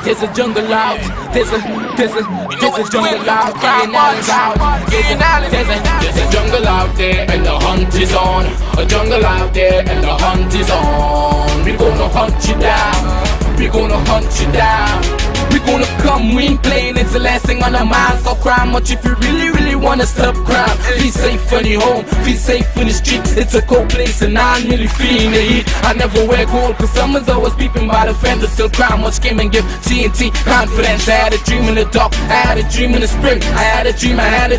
there's a jungle out. There's a jungle out. There's a jungle out there and the hunt is on. A jungle out there and the hunt is on. We gonna hunt you down. We gonna hunt you down. We gonna come, we ain't playing, it's the last thing on our minds. Stop crime much if you really wanna stop crime. Be safe when you're home, be safe in the streets. It's a cold place and I'm really feeling the heat. I never wear gold cause someone's always peeping by the fender. Still crime much came and give TNT confidence. I had a dream in the dark, I had a dream in the spring. I had a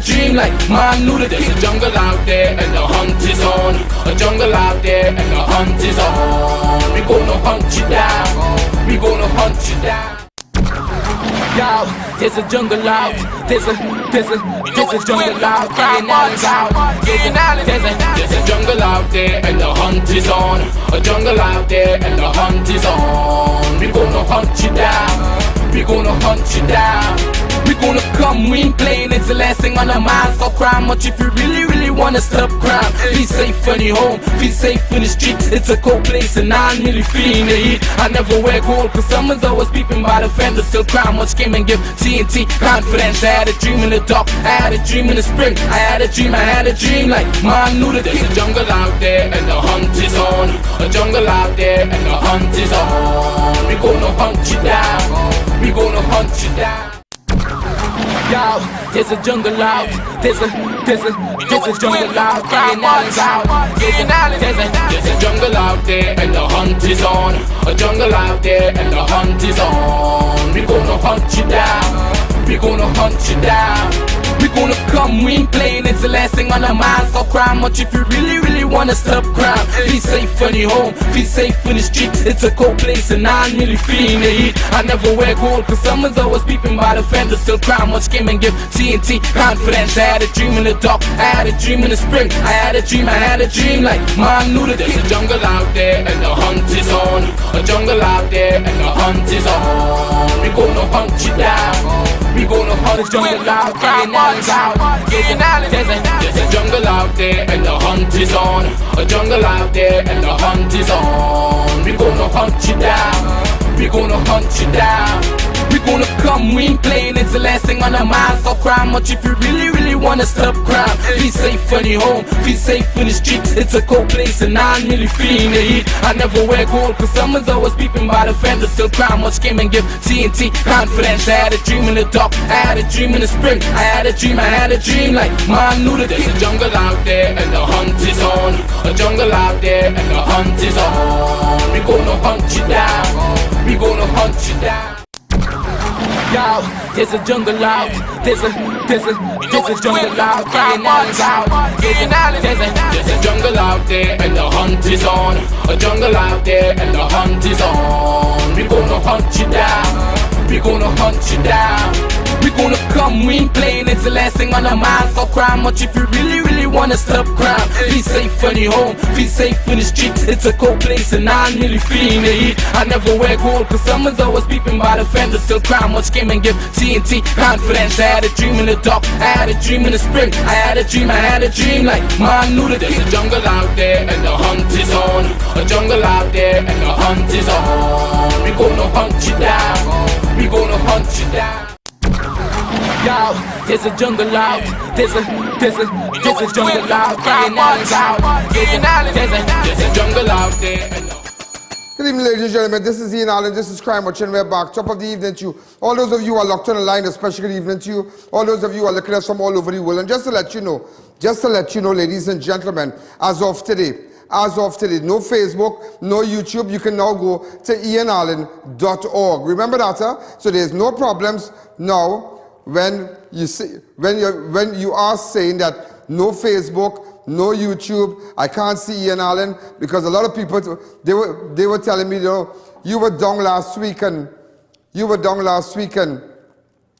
dream like mom knew that there's a jungle out there and the hunt is on. A jungle out there and the hunt is on. We gonna hunt you down. We gonna hunt you down. Yo, there's a jungle out. There's a jungle out. There's a jungle out there and the hunt is on. A jungle out there and the hunt is on. We gonna hunt you down. We gonna hunt you down. We gonna come, we ain't playing, it's the last thing on our minds. Stop crime much if you really wanna stop crime. Be safe when you're home, be safe in the streets. It's a cold place and I'm really feeling the heat. I never wear gold cause someone's always peeping by the fender. Still crime much came and give TNT confidence. I had a dream in the dark, I had a dream in the spring. I had a dream like mom knew that there's a jungle out there and the hunt is on. A jungle out there and the hunt is on. We gonna hunt you down. We gonna hunt you down. Yo, there's a jungle out. There's a jungle out. There's a jungle out there and the hunt is on. A jungle out there and the hunt is on. We gonna hunt you down. We gonna hunt you down. We gonna come, we ain't playing, it's the last thing on our minds. Stop crime much if you really wanna stop crime. Be safe when you're home, be safe in the streets. It's a cold place and I'm really feeling the heat. I never wear gold cause someone's always peeping by the fender. Still crime much came and give TNT confidence. I had a dream in the dark, I had a dream in the spring. I had a dream like mom knew that there's a jungle out there and the hunt is on. A jungle out there and the hunt is on. We gonna hunt you down. We gonna hunt the jungle out there. There's a jungle out there and the hunt is on. A jungle out there and the hunt is on. We gonna hunt you down. We gonna hunt you down. We gonna come, we ain't playing, it's the last thing on our minds. Stop crime much if you really wanna stop crime. Be safe when you're home, be safe in the streets. It's a cold place and I'm really feeling the heat. I never wear gold cause someone's always peeping by the fender. Still crime much came and give TNT confidence. I had a dream in the dark, I had a dream in the spring. I had a dream like mom knew that there's a jungle out there and the hunt is on. A jungle out there and the hunt is on. We gonna hunt you down. We gonna hunt you down. Yo, there's a jungle out. There's a jungle out. There's a jungle out there and the hunt is on. A jungle out there and the hunt is on. We gonna hunt you down. We gonna hunt you down. We gonna come, we ain't playing, it's the last thing on our minds. Stop crime much if you really wanna stop crime. Be safe when you're home, be safe in the streets. It's a cold place and I'm really feeling the heat. I never wear gold cause someone's always peeping by the fender. Still crime much came and give TNT confidence. I had a dream in the dark, I had a dream in the spring. I had a dream like mom knew that there's a jungle out there and the hunt is on. A jungle out there and the hunt is on. We gonna hunt you down. We gonna hunt you down. Yo, there's a jungle out. There's a jungle out. There's a jungle out there. Good evening, ladies and gentlemen. This is I.A.N. This is Crime Watch, and we're back. Top of the evening to you. All those of you who are locked on the line, a special good evening to you. All those of you who are looking at us from all over the world. And just to let you know, ladies and gentlemen, as of today, no Facebook, no YouTube. You can now go to ianallen.org. Remember that, huh? So there's no problems now when you are saying that no Facebook, no YouTube, I can't see Ian Allen, because a lot of people they were telling me, you were down last week and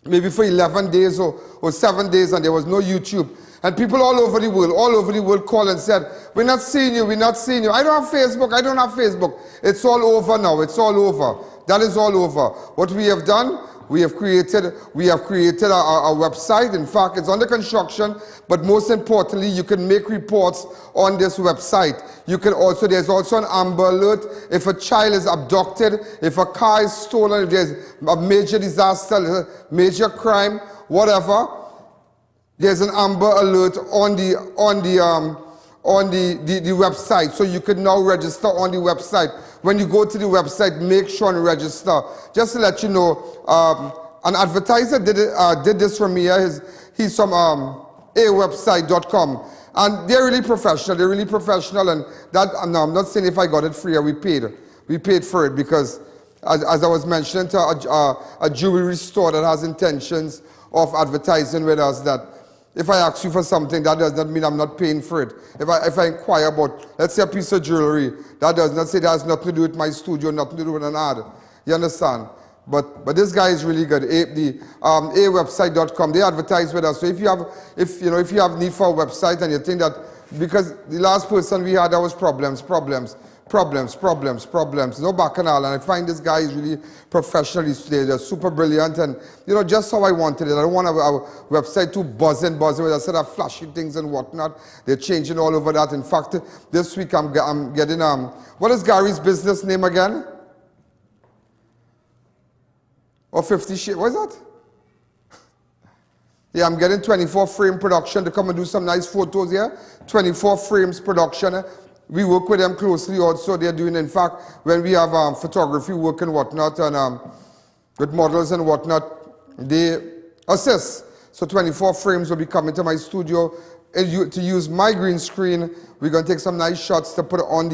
maybe for 11 days or 7 days and there was no YouTube. And people all over the world called and said, we're not seeing you. I don't have Facebook. It's all over now. It's all over. That is all over. What we have done, We have created a website. In fact, it's under construction, but most importantly, you can make reports on this website. You can also, there's also an Amber Alert. If a child is abducted, if a car is stolen, if there's a major disaster, major crime, whatever, there's an Amber Alert on the website. So you can now register on the website. When you go to the website, make sure and register. Just to let you know, an advertiser did this for me. He's from awebsite.com. And they're really professional. They're really professional. And that, no, I'm not saying if I got it free or we paid. We paid for it because, as I was mentioning to a jewelry store that has intentions of advertising with us, that if I ask you for something, that does not mean I'm not paying for it. If I inquire about, let's say, a piece of jewelry, that does not say that has nothing to do with my studio, nothing to do with an ad. You understand? But this guy is really good. awebsite.com. They advertise with us. So if you have need for a website and you think that, because the last person we had, there was problems, no bacchanal. And I find this guy is really professional. They're super brilliant, and just how I wanted it. I don't want our website too buzzing with a set of flashy things and whatnot. They're changing all over that. In fact, this week I'm getting what is Gary's business name again? Or 50 Shades, what is that? Yeah, I'm getting 24 Frame Production to come and do some nice photos here. 24 Frames Production. We work with them closely also. They're doing, in fact, when we have photography work and whatnot, and with models and whatnot, they assist. So 24 Frames will be coming to my studio to use my green screen. We're going to take some nice shots to put on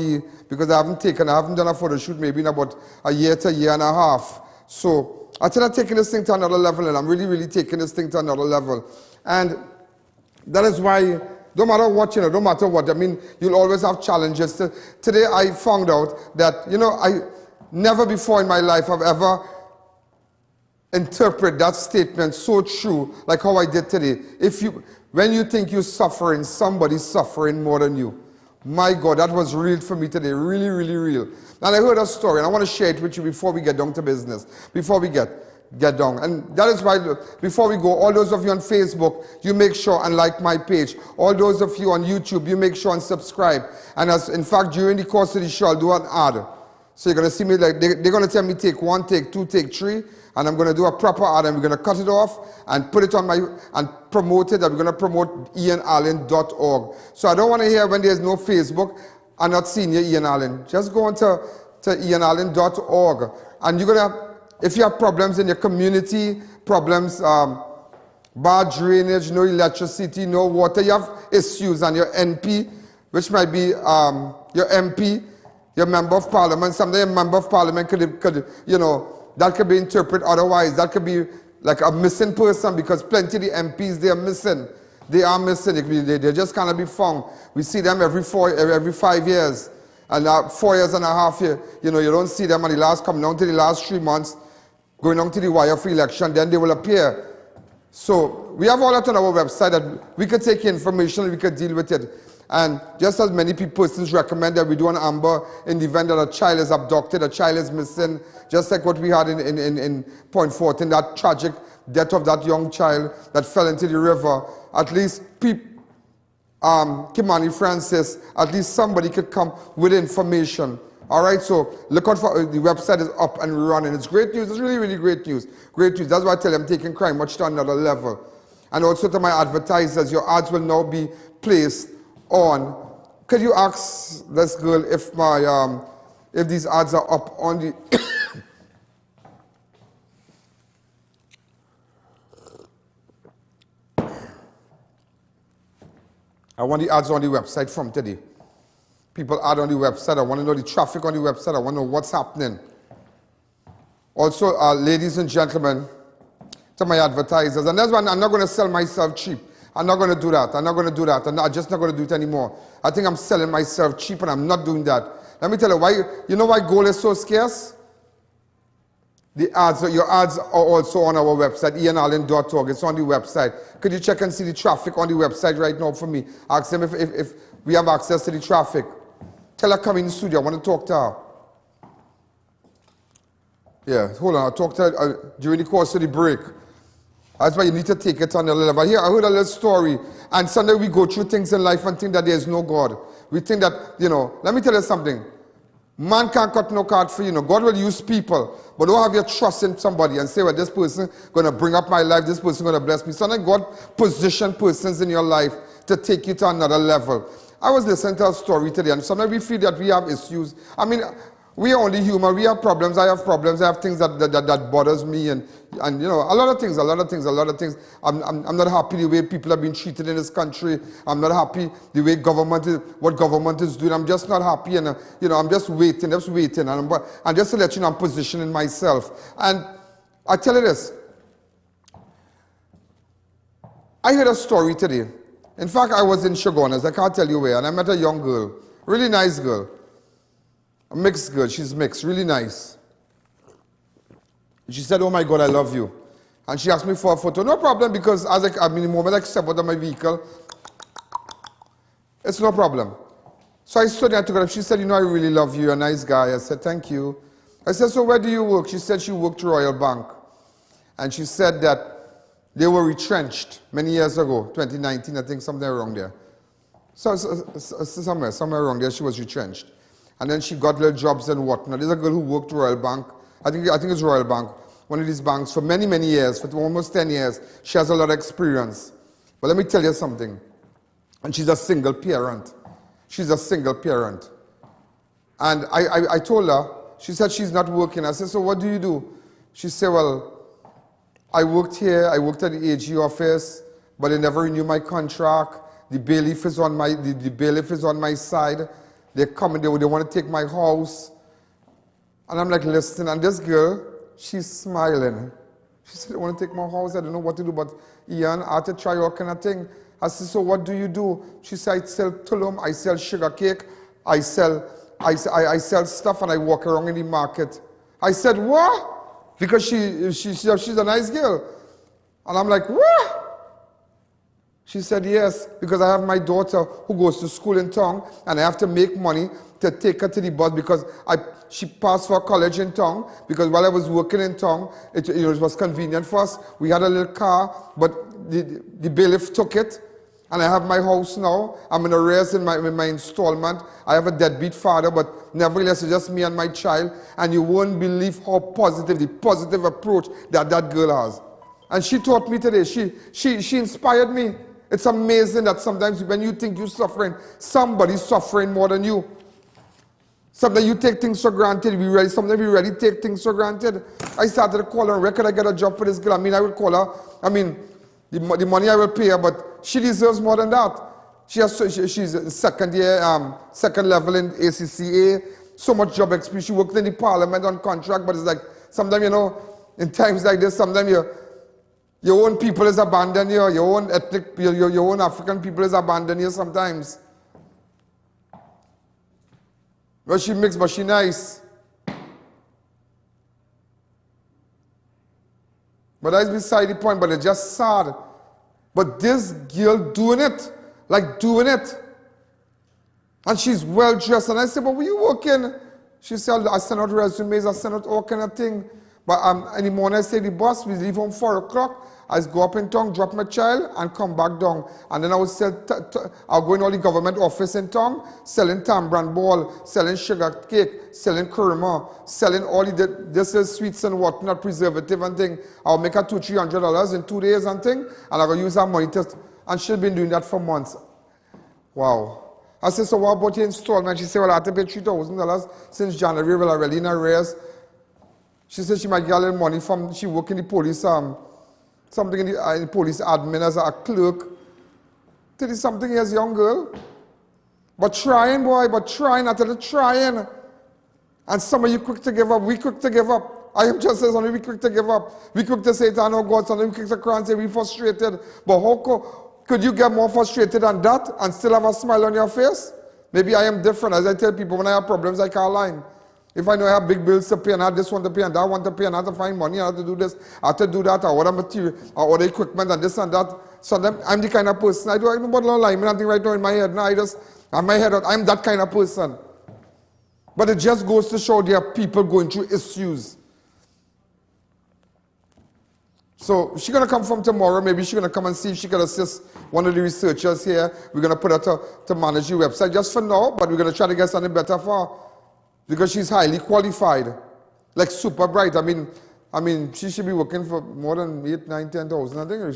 because I haven't done a photo shoot maybe in about a year to a year and a half. So I think I'm taking this thing to another level, and I'm really, really taking this thing to another level. And that is why, no matter what, no matter what, I mean, you'll always have challenges. Today I found out that, I never before in my life have ever interpreted that statement so true like how I did today. When you think you're suffering, somebody's suffering more than you. My God, that was real for me today, really, really real. And I heard a story, and I want to share it with you before we get down to business, before we get down. And that is why, before we go, all those of you on Facebook, you make sure and like my page. All those of you on YouTube, you make sure and subscribe. And in fact, during the course of the show, I'll do an ad. So you're going to see me, like, they're going to tell me take 1, take 2, take 3, and I'm going to do a proper ad, and we're going to cut it off and put it on and promote it, and we're going to promote IANallen.org. So I don't want to hear when there's no Facebook, I'm not seeing you, I.A.N. Allen. Just go on to IANallen.org, and you're going to, if you have problems in your community, problems, bad drainage, no electricity, no water, you have issues, and your NP, which might be your MP, your member of parliament, someday a member of parliament could that could be interpreted otherwise. That could be like a missing person, because plenty of the MPs, they are missing. They are missing. They just cannot be found. We see them every 5 years. And 4 years and a half, you don't see them, and coming down to the last 3 months, going on to the wire for election, then they will appear. So we have all that on our website that we could take information and we could deal with it. And just as many persons recommend that we do an Amber in the event that a child is abducted, a child is missing, just like what we had in Point Fortin, that tragic death of that young child that fell into the river. At least Kimani Francis, at least somebody could come with information. All right, so look out for the website is up and running. It's great news. It's really, really great news. Great news. That's why I tell you I'm taking crime much to another level. And also to my advertisers, your ads will now be placed on. Could you ask this girl if if these ads are up on the I want the ads on the website from today. People add on the website. I want to know the traffic on the website. I want to know what's happening. Also, ladies and gentlemen, to my advertisers, and that's why I'm not going to sell myself cheap. I'm not going to do that. I'm not going to do that. I'm just not going to do it anymore. I think I'm selling myself cheap, and I'm not doing that. Let me tell you why. You know why gold is so scarce? The ads, your ads are also on our website, IANallen.org. It's on the website. Could you check and see the traffic on the website right now for me? Ask them if we have access to the traffic. Tell her come in the studio. I want to talk to her. Yeah, hold on. I'll talk to her during the course of the break. That's why you need to take it on a level. But here, I heard a little story. And sometimes we go through things in life and think that there's no God. We think that, you know, let me tell you something. Man can't cut no card for you. Know. God will use people. But don't have your trust in somebody and say, well, this person going to bring up my life. This person going to bless me. Sometimes God position persons in your life to take you to another level. I was listening to a story today, and sometimes we feel that we have issues. I mean, we are only human. We have problems. I have problems. I have things that bothers me, and you know, a lot of things. I'm not happy the way people have been treated in this country. I'm not happy the way what government is doing. I'm just not happy, and you know, I'm just waiting, and just to let you know, I'm positioning myself. And I tell you this. I heard a story today. In fact, I was in Shogunas. I can't tell you where, and I met a young girl, really nice girl. A mixed girl, she's mixed, really nice. She said, oh my God, I love you. And she asked me for a photo. No problem, because the moment I step out of my vehicle, it's no problem. So I stood there and took her up. She said, you know, I really love you, you're a nice guy. I said, thank you. I said, so where do you work? She said she worked at Royal Bank. And she said that they were retrenched many years ago, 2019, I think, somewhere around there. So somewhere around there, she was retrenched. And then she got little jobs and whatnot. There's a girl who worked at Royal Bank. I think it's Royal Bank, one of these banks, for many, many years, for almost 10 years. She has a lot of experience. But let me tell you something. And she's a single parent. She's a single parent. And I told her, she said she's not working. I said, so what do you do? She said, well, I worked here, I worked at the AG office, but they never renewed my contract. The bailiff is on my side. They come and they want to take my house. And I'm like, listen, and this girl, she's smiling. She said, they want to take my house, I don't know what to do, but I.A.N, I have to try all kind of thing. I said, so what do you do? She said, I sell tulum, I sell sugar cake, I sell stuff, and I walk around in the market. I said, what? Because she's a nice girl. And I'm like, what? She said, yes, because I have my daughter who goes to school in town, and I have to make money to take her to the bus because she passed for college in town, because while I was working in town, it was convenient for us. We had a little car, but the bailiff took it, and I have my house now. I'm in arrears in my installment. I have a deadbeat father, but nevertheless, it's just me and my child, and you won't believe how the positive approach that girl has. And she taught me today, she inspired me. It's amazing that sometimes when you think you're suffering, somebody's suffering more than you. Sometimes you take things for granted. Sometimes we really take things for granted. I started to call her, could I get a job for this girl? I mean, I would call her. I mean, the money I will pay her, but she deserves more than that. She's second level in ACCA, so much job experience. She worked in the parliament on contract, but it's like, sometimes, you know, in times like this, sometimes your own people is abandoned you, your own ethnic, your own African people is abandoned you sometimes. Well, she mixed, but she nice. But that's beside the point, but it's just sad. But this girl doing it. And she's well dressed. And I said, but where you working? She said, I send out resumes, I send out all kind of thing. But in the morning I say the bus, we leave home 4 o'clock. I go up in town, drop my child, and come back down. And then I would I'll go in all the government office in town, selling tambran ball, selling sugar cake, selling kurma, selling all this is sweets and whatnot, preservative and thing. I'll make her $200-300 in 2 days and thing, and I'll use her money and she's been doing that for months. Wow. I said, so what about your installment? She said, well, I have to pay $3,000 since January. Well, I really in arrears. She said she might get a little money from, she work in the police, something in the police admin as a clerk. Tell you something as a young girl. But trying, boy, I tell you, trying. And some of you quick to give up, we quick to give up. I am just saying, we quick to give up. We quick to say, I know God, sometimes we quick to cry and say, we frustrated. But how could you get more frustrated than that and still have a smile on your face? Maybe I am different. As I tell people, when I have problems, I can't lie. If I know I have big bills to pay, and I have this one to pay, and that one to pay, and I have to find money, I have to do this, I have to do that, or order material, or order equipment, and this and that. So I'm the kind of person, I don't know about lying, nothing right now in my head. No, I'm that kind of person. But it just goes to show there are people going through issues. So she's gonna come from tomorrow. Maybe she's gonna come and see if she can assist one of the researchers here. We're gonna put her to manage the website just for now, but we're gonna try to get something better for her because she's highly qualified, like super bright. I mean, she should be working for more than 8, 9, 10,000. I think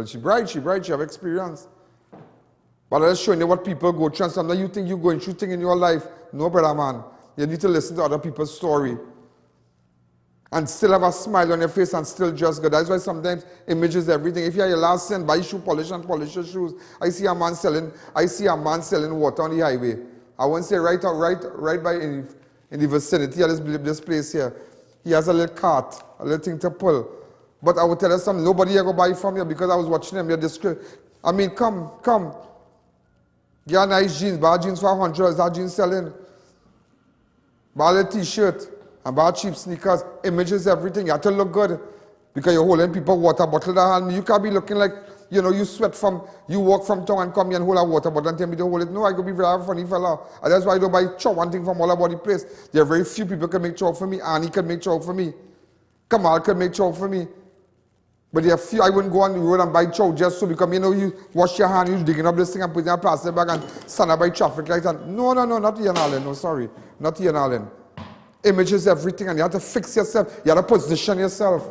she's bright. She have experience. But I'm just showing you what people go through. And sometimes you think you're going through things in your life. No, brother, man. You need to listen to other people's story. And still have a smile on your face and still just good. That's why sometimes images everything. If you're your last cent, buy shoe polish and polish your shoes. I see a man selling water on the highway. I won't say right by in the vicinity of this place here. He has a little cart, a little thing to pull. But I will tell you something, nobody here go buy from you because I was watching them. I mean, come. Get nice jeans, buy jeans for $100, that jeans selling. Buy a little t-shirt and buy cheap sneakers. Images, everything. You have to look good because you're holding people water bottle in the hand. You can't be looking like, you walk from town and come here and hold a water bottle and tell me to hold it. No, I could be very funny fella. And that's why I don't buy chow one thing from all about the place. There are very few people can make chow for me. Annie can make chow for me. Kamal can make chow for me. But there are few, I wouldn't go on the road and buy chow just so because you wash your hand, you digging up this thing and put it in a plastic bag and stand up by traffic lights. And no, not here in Ireland. No, sorry. Not here in Ireland. Images, everything, and you have to fix yourself. You have to position yourself.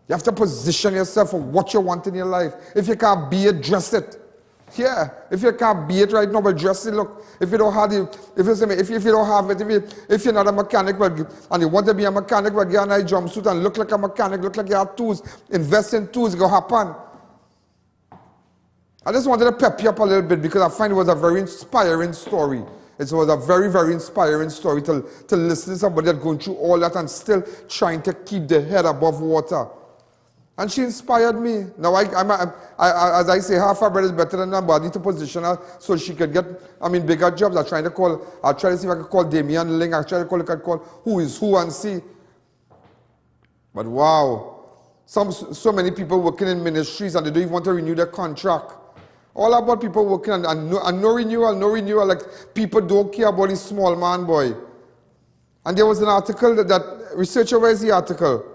You have to position yourself for what you want in your life. If you can't be it, dress it. Yeah. If you can't be it right now, but dress it. Look, if you don't have it, if you're not a mechanic, and you want to be a mechanic, but get a nice jumpsuit and look like a mechanic, look like you have tools, invest in tools, it will happen. I just wanted to pep you up a little bit because I find it was a very inspiring story. It was a very, very inspiring story to listen to somebody that's going through all that and still trying to keep their head above water. And she inspired me. Now, as I say, half her bread is better than her, but I need to position her so she could get, bigger jobs. I'll try to see if I can call Damian Ling. I'll try to call who is who and see. But wow, so many people working in ministries and they don't even want to renew their contract. All about people working and no renewal, like people don't care about this small man boy. And there was an article that researcher, where is the article?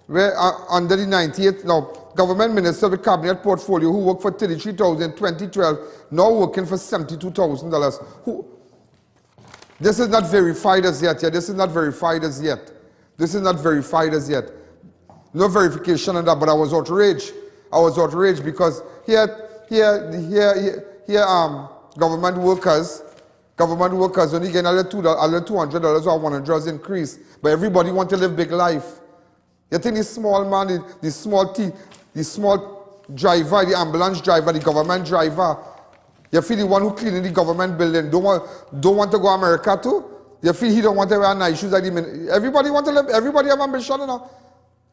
Where under the 98th, now, government minister with cabinet portfolio who worked for $33,000 in 2012, now working for $72,000. This is not verified as yet. Yeah, this is not verified as yet. This is not verified as yet. No verification on that, but I was outraged. I was outraged because here, government workers only getting a little $200 or $100 increase, but everybody want to live big life. You think this small man, the small driver, the ambulance driver, the government driver, you feel the one who cleaning the government building don't want to go to America too? You feel he don't want to wear nice shoes like the everybody want to live, everybody have ambition, you know.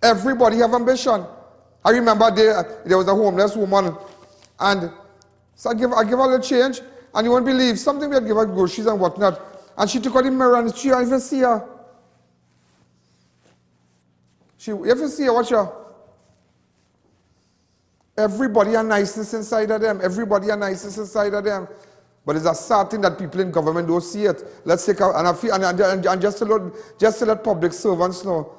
Everybody have ambition. I remember there was a homeless woman, and so I give her a little change, and you won't believe, something we had give her groceries and whatnot, and she took out the mirror and she didn't even see her. You ever see her, watch her? Everybody are niceness inside of them. Everybody are niceness inside of them. But it's a sad thing that people in government don't see it. Let's take out, and just to let public servants know,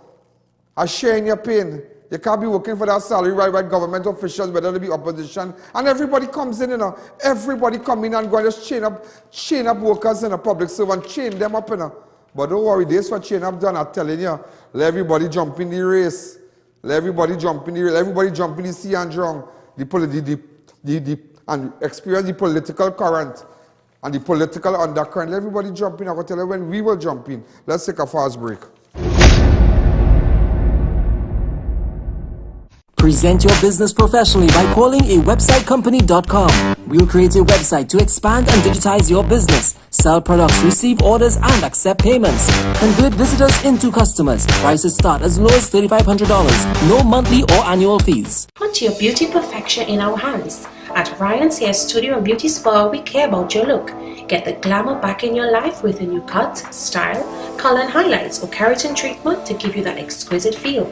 are sharing your pain. You can't be working for that salary right by government officials, whether they be opposition. And everybody comes in, you know. Everybody come in and go and just chain up workers in a public servant, chain them up, you know. But don't worry, this is what chain up done, I'm telling you. Let everybody jump in the race. Let everybody jump in the race. Everybody jump in the sea and drown. And experience the political current and the political undercurrent. Let everybody jump in. I will tell you when we will jump in. Let's take a fast break. Present your business professionally by calling a websitecompany.com. We'll create a website to expand and digitize your business, sell products, receive orders, and accept payments. Convert visitors into customers. Prices start as low as $3,500. No monthly or annual fees. Put your beauty perfection in our hands. At Ryan's Hair Studio and Beauty Spa, we care about your look. Get the glamour back in your life with a new cut, style, color and highlights, or keratin treatment to give you that exquisite feel.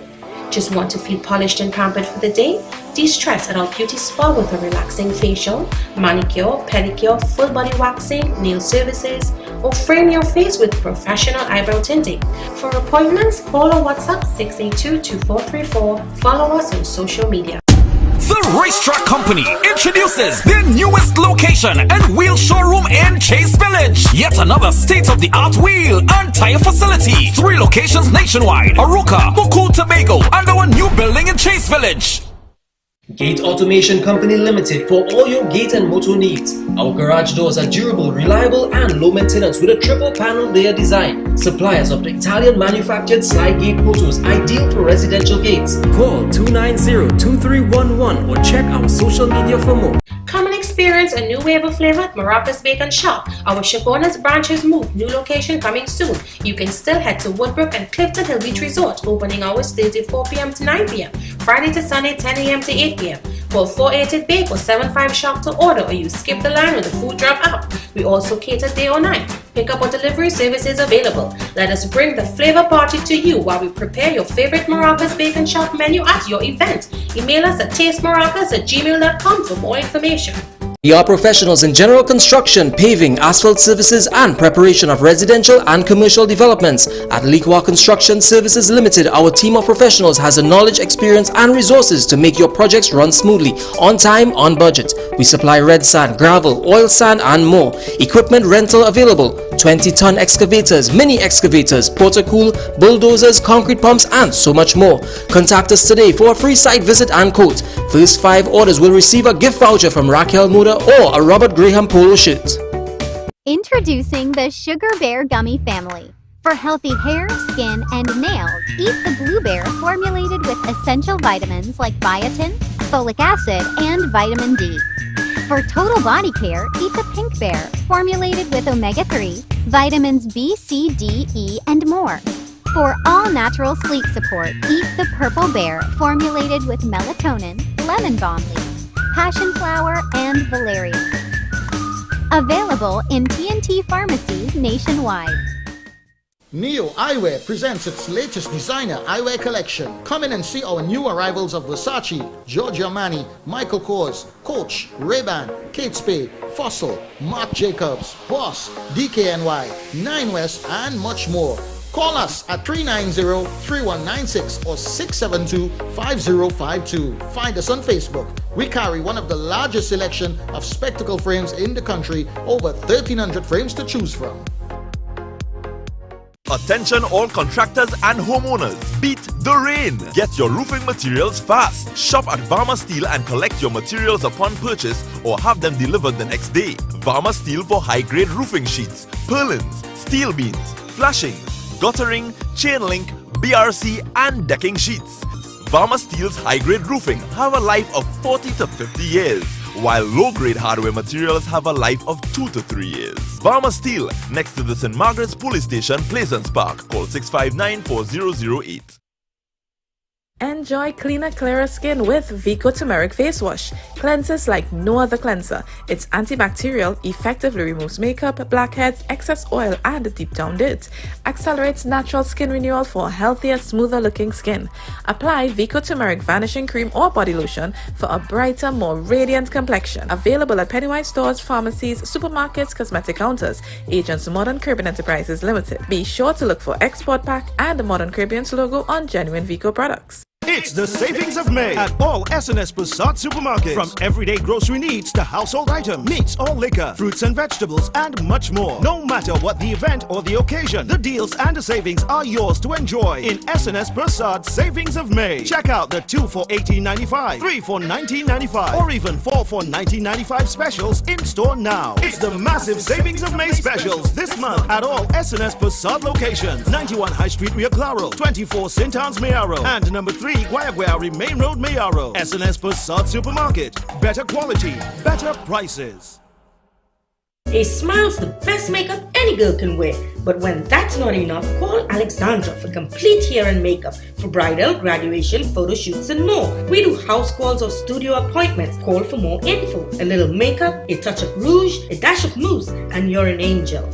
Just want to feel polished and pampered for the day? De-stress at our beauty spa with a relaxing facial, manicure, pedicure, full body waxing, nail services, or frame your face with professional eyebrow tinting. For appointments, call or WhatsApp 682-2434. Follow us on social media. The Racetrack Company introduces their newest location and wheel showroom in Chase Village. Yet another state-of-the-art wheel and tire facility. 3 locations nationwide: Aruca, Buku, Tobago, and our new building in Chase Village. Gate Automation Company Limited for all your gate and motor needs. Our garage doors are durable, reliable, and low maintenance with a triple panel layer design. Suppliers of the Italian manufactured slide gate motors, ideal for residential gates. Call 290-2311 or check our social media for more. Come and experience a new wave of flavor at Maracas Bacon Shop. Our Chagonas branch has moved, new location coming soon. You can still head to Woodbrook and Clifton Hill Beach Resort. Opening hours Thursday 4 p.m. to 9 p.m. Friday to Sunday 10 a.m. to 8 p.m. Call 488-BAKE or 75-SHOP to order, or you skip the line with the food drop app. We also cater day or night. Pickup or delivery services available. Let us bring the flavor party to you while we prepare your favorite Maracas Bacon Shop menu at your event. Email us at tastemaracas@gmail.com for more information. We are professionals in general construction, paving, asphalt services, and preparation of residential and commercial developments. At Liqua Construction Services Limited, our team of professionals has the knowledge, experience, and resources to make your projects run smoothly, on time, on budget. We supply red sand, gravel, oil sand, and more. Equipment rental available: 20-ton excavators, mini excavators, portacool, bulldozers, concrete pumps, and so much more. Contact us today for a free site visit and quote. First 5 orders will receive a gift voucher from Raquel Moda or a Robert Graham polo shirt. Introducing the Sugar Bear Gummy Family. For healthy hair, skin, and nails, eat the Blue Bear formulated with essential vitamins like biotin, folic acid, and vitamin D. For total body care, eat the Pink Bear formulated with omega-3, vitamins B, C, D, E, and more. For all-natural sleep support, eat the Purple Bear formulated with melatonin, lemon balm leaf, passion flower, and valerian. Available in TNT pharmacies nationwide. Neo Eyewear presents its latest designer eyewear collection. Come in and see our new arrivals of Versace, Giorgio Armani, Michael Kors, Coach, Ray-Ban, Kate Spade, Fossil, Marc Jacobs, Boss, DKNY, Nine West, and much more. Call us at 390-3196 or 672-5052. Find us on Facebook. We carry one of the largest selection of spectacle frames in the country, over 1,300 frames to choose from. Attention all contractors and homeowners, beat the rain. Get your roofing materials fast. Shop at Varma Steel and collect your materials upon purchase or have them delivered the next day. Varma Steel for high-grade roofing sheets, purlins, steel beams, flashing, guttering, chain link, BRC, and decking sheets. Varma Steel's high-grade roofing have a life of 40 to 50 years, while low-grade hardware materials have a life of 2 to 3 years. Varma Steel, next to the St. Margaret's Police Station, Plaisance Park. Call 659-4008. Enjoy cleaner, clearer skin with Vico Turmeric Face Wash. Cleanses like no other cleanser. It's antibacterial, effectively removes makeup, blackheads, excess oil, and deep down dirt. Accelerates natural skin renewal for healthier, smoother looking skin. Apply Vico Turmeric Vanishing Cream or Body Lotion for a brighter, more radiant complexion. Available at Pennywise stores, pharmacies, supermarkets, cosmetic counters. Agents Modern Caribbean Enterprises Limited. Be sure to look for Export Pack and the Modern Caribbean's logo on genuine Vico products. It's the savings of May at all S&S Passat supermarkets. From everyday grocery needs to household items, meats or liquor, fruits and vegetables, and much more. No matter what the event or the occasion, the deals and the savings are yours to enjoy in S&S Passat Savings of May. Check out the 2 for $18.95, 3 for $19.95, or even 4 for $19.95 specials in store now. It's the massive Savings of May specials this month at all S&S Passat locations. 91 High Street, Rio Claro, 24 St. Anne's, Mayaro, and number 3 Guayaguari Main Road, Mayaro. S&S Passat Supermarket. Better quality, better prices. A smile's the best makeup any girl can wear. But when that's not enough, call Alexandra for complete hair and makeup for bridal, graduation, photo shoots, and more. We do house calls or studio appointments. Call for more info. A little makeup, a touch of rouge, a dash of mousse, and you're an angel.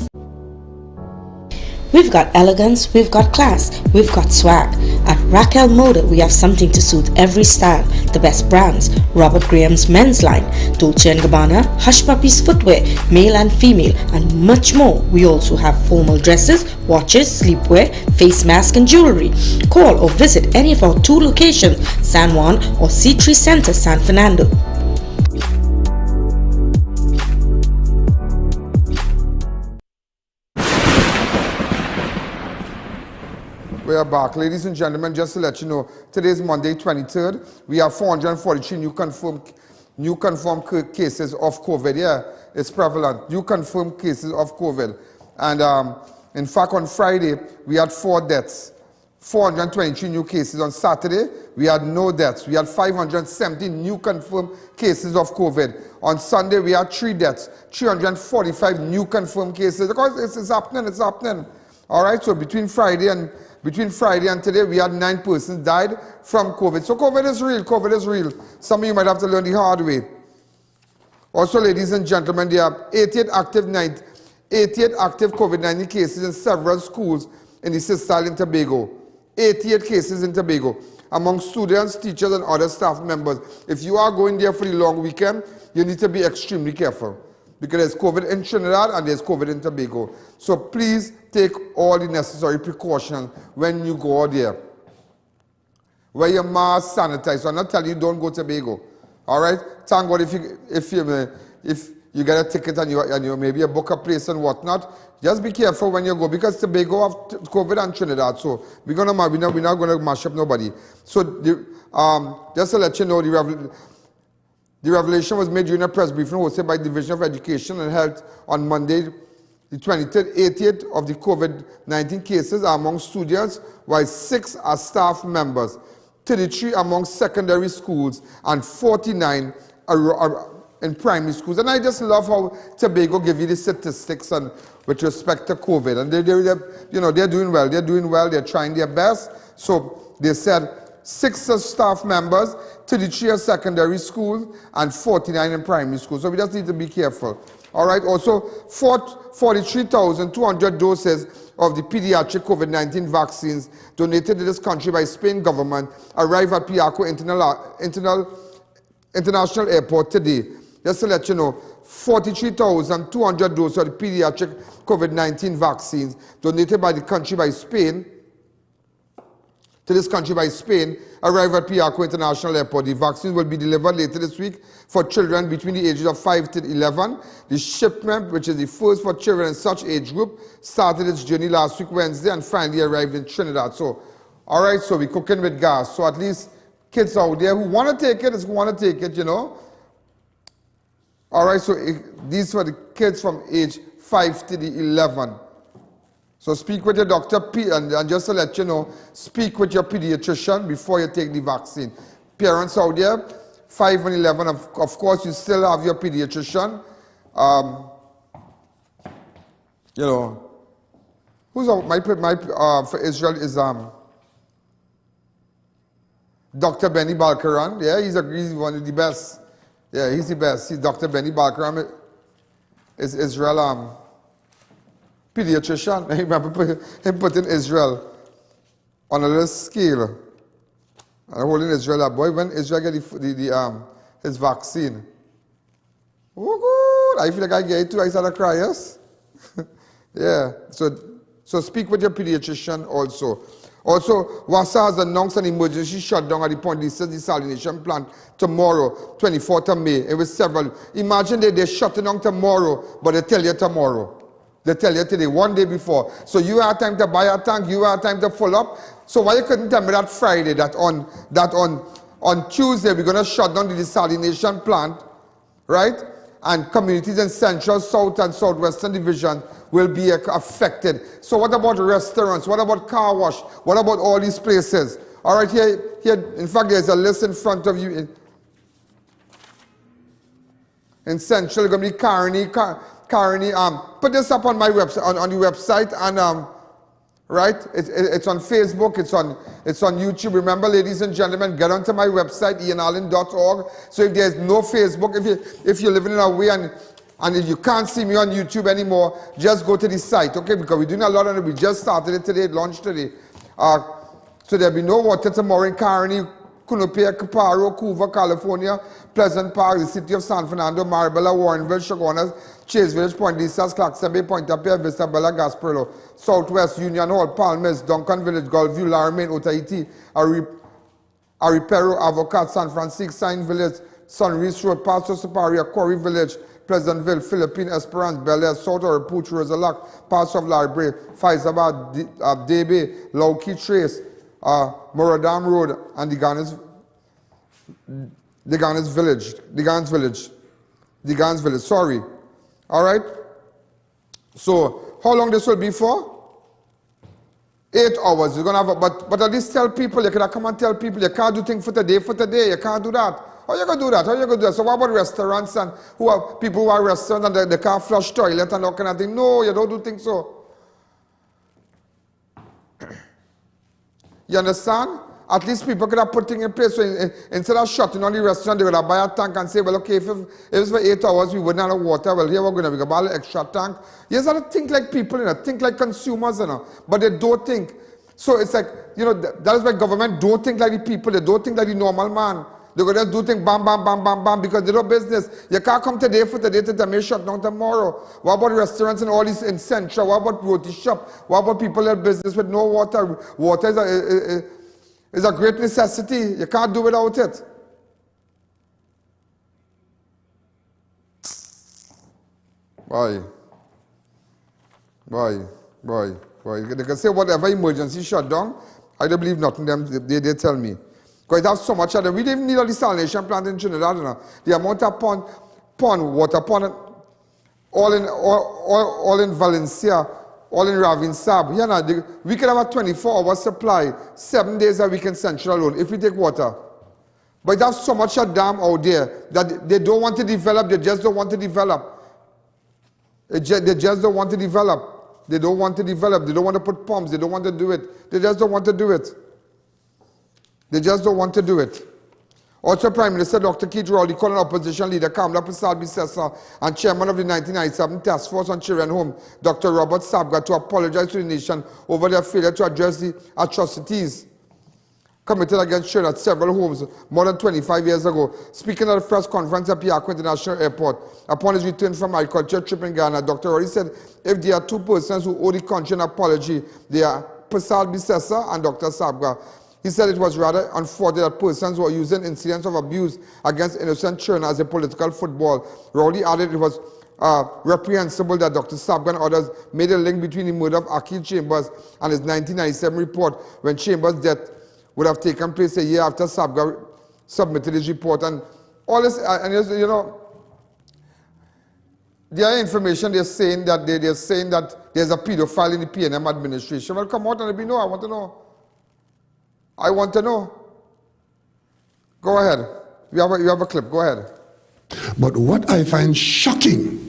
We We've got elegance, we've got class, we've got swag. At Raquel Moda, we have something to suit every style. The best brands: Robert Graham's men's line, Dolce & Gabbana, Hush Puppies footwear, male and female, and much more. We also have formal dresses, watches, sleepwear, face mask and jewelry. Call or visit any of our 2 locations, San Juan or C3 Center, San Fernando. We are back. Ladies and gentlemen, just to let you know, today is Monday, 23rd. We have 443 new confirmed cases of COVID. Yeah, it's prevalent. New confirmed cases of COVID. And in fact, on Friday, we had 4 deaths. 423 new cases. On Saturday, we had no deaths. We had 570 new confirmed cases of COVID. On Sunday, we had 3 deaths. 345 new confirmed cases. Because it's happening. All right, so between Friday and today, we had 9 persons died from COVID. So COVID is real. Some of you might have to learn the hard way. Also, ladies and gentlemen, there are 88 active COVID-19 cases in several schools in the Sister Island, Tobago. 88 cases in Tobago among students, teachers, and other staff members. If you are going there for the long weekend, you need to be extremely careful because there's COVID in Trinidad and there's COVID in Tobago. So please take all the necessary precautions when you go out there. Wear your mask, sanitize. So I'm not telling you don't go to Tobago. All right? Thank God if you get a ticket and you maybe book a place and whatnot, just be careful when you go because Tobago have COVID and Trinidad. So we're not going to mash up nobody. So just to let you know, the revelation was made during a press briefing hosted by Division of Education and Health on Monday, the 23rd. 88 of the COVID-19 cases are among students, while 6 are staff members, 33 among secondary schools, and 49 are in primary schools. And I just love how Tobago give you the statistics and with respect to COVID. And they're doing well. They're doing well. They're trying their best. So they said 6 are staff members, 33 are secondary schools, and 49 in primary schools. So we just need to be careful. All right. Also, 43,200 doses of the pediatric COVID-19 vaccines donated to this country by Spain government arrived at Piaco International Airport today. Just to let you know, 43,200 doses of the pediatric COVID-19 vaccines donated by the country by Spain to this country by Spain arrived at Piaco International Airport. The vaccines will be delivered later this week for children between the ages of 5 to 11. The shipment, which is the first for children in such age group, started its journey last week Wednesday and finally arrived in Trinidad. So, all right, so we're cooking with gas. So at least kids out there who want to take it, you know. All right, so these were the kids from age 5 to the 11. So speak with your doctor, and just to let you know, speak with your pediatrician before you take the vaccine. Parents out there, 5 and 11, of course, you still have your pediatrician. You know, who's for Israel is Dr. Benny Balkaran. Yeah, he's one of the best. Yeah, he's the best. He's Dr. Benny Balkaran is Israel pediatrician. I remember him putting Israel on a little scale and holding Israel up. Boy, when Israel get his vaccine, oh good, I feel like I get it too. I started crying. Yes? Yeah. So speak with your pediatrician also. Also, WASA has announced an emergency shutdown at the Point desalination plant tomorrow, 24th of May. It was several. Imagine they're shutting down tomorrow, but they tell you tomorrow. They tell you today, one day before. So you have time to buy a tank, you have time to fill up. So why you couldn't tell me that Friday, that on Tuesday we're going to shut down the desalination plant, right? And communities in Central, South, and Southwestern Division will be affected. So what about restaurants? What about car wash? What about all these places? All right, here. In fact, there's a list in front of you. In Central, it's going to be Carney. Put this up on my website, on the website, and right? It's on Facebook. It's on YouTube. Remember, ladies and gentlemen, get onto my website, IANallen.org. So if there's no Facebook, if you're living in a way and And if you can't see me on YouTube anymore, just go to the site, okay? Because we're doing a lot of it. We just started it today, launched today. So there'll be no water tomorrow in Carney, Cunupia, Caparo, Couva, California, Pleasant Park, the city of San Fernando, Marabella, Warrenville, Chaguanas, Chase Village, Point Lisas, Claxon Bay, Point Tapia, Vista Bella, Gasparilla, Southwest, Union Hall, Palmes, Duncan Village, Gulfview, Laramie, Otaiti, Aripero, Avocat, San Francisco, Sign Village, Sunrise Road, Paso Superior, Corey Village, Pleasantville, Philippine, Esperance, Bel Air, South or Pooch, Rosalac, parts of Larbre, Faizabad, Debe, Lauki Trace, Moradam Road, and the Gans Village, sorry. All right? So, how long this will be for? 8 hours. You're gonna have but at least tell people, you can come and tell people, you can't do things for today, you can't do that. How you gonna do that? How you gonna do that? So what about restaurants and people who are restaurants and they can't flush toilet and all kind of thing? No, you don't do things so. You understand? At least people could have put things in place. So instead of shutting on the restaurant, they would have buy a tank and say, well, okay, if it's for 8 hours, we wouldn't have water. Well, here we're going to buy an extra tank. You have to think like people, you know, think like consumers, you know, but they don't think. So it's like, you know, that is why government don't think like the people. They don't think like the normal man. They're going to do things bam, bam, bam, bam, bam, because they do business. You can't come today for today to make shut down tomorrow. What about restaurants and all these in Central? What about roti shop? What about people in business with no water? Water is a great necessity. You can't do without it. Why? They can say whatever emergency shutdown. I don't believe nothing they tell me. Because it has so much of them. We didn't need a desalination plant in Trinidad. You know. The amount of water pond, all in Valencia, all in Ravinsab. You know, we can have a 24-hour supply, 7 days a week in Central alone, if we take water. But it has so much of dam out there that they don't want to develop. They just don't want to develop. They just don't want to develop. They don't want to develop. They don't want to put pumps. They don't want to do it. They just don't want to do it. They just don't want to do it. Also, Prime Minister Dr. Keith Rowley called on opposition leader Kamala Prasad-Bissessar and chairman of the 1997 Task Force on Children Home, Dr. Robert Sabga, to apologize to the nation over their failure to address the atrocities committed against children at several homes more than 25 years ago. Speaking at the press conference at Piarco International Airport, upon his return from agriculture trip in Ghana, Dr. Rowley said if there are two persons who owe the country an apology, they are Prasad-Bissessar and Dr. Sabga. He said it was rather unfortunate that persons were using incidents of abuse against innocent children as a political football. Rowley added it was reprehensible that Dr. Sabga and others made a link between the murder of Akil Chambers and his 1997 report when Chambers' death would have taken place a year after Sabga submitted his report. And all this, you know, their information, they're saying that there's a pedophile in the PNM administration. Well, come out and let me know. I want to know. I want to know. Go ahead. You have a clip. Go ahead. But what I find shocking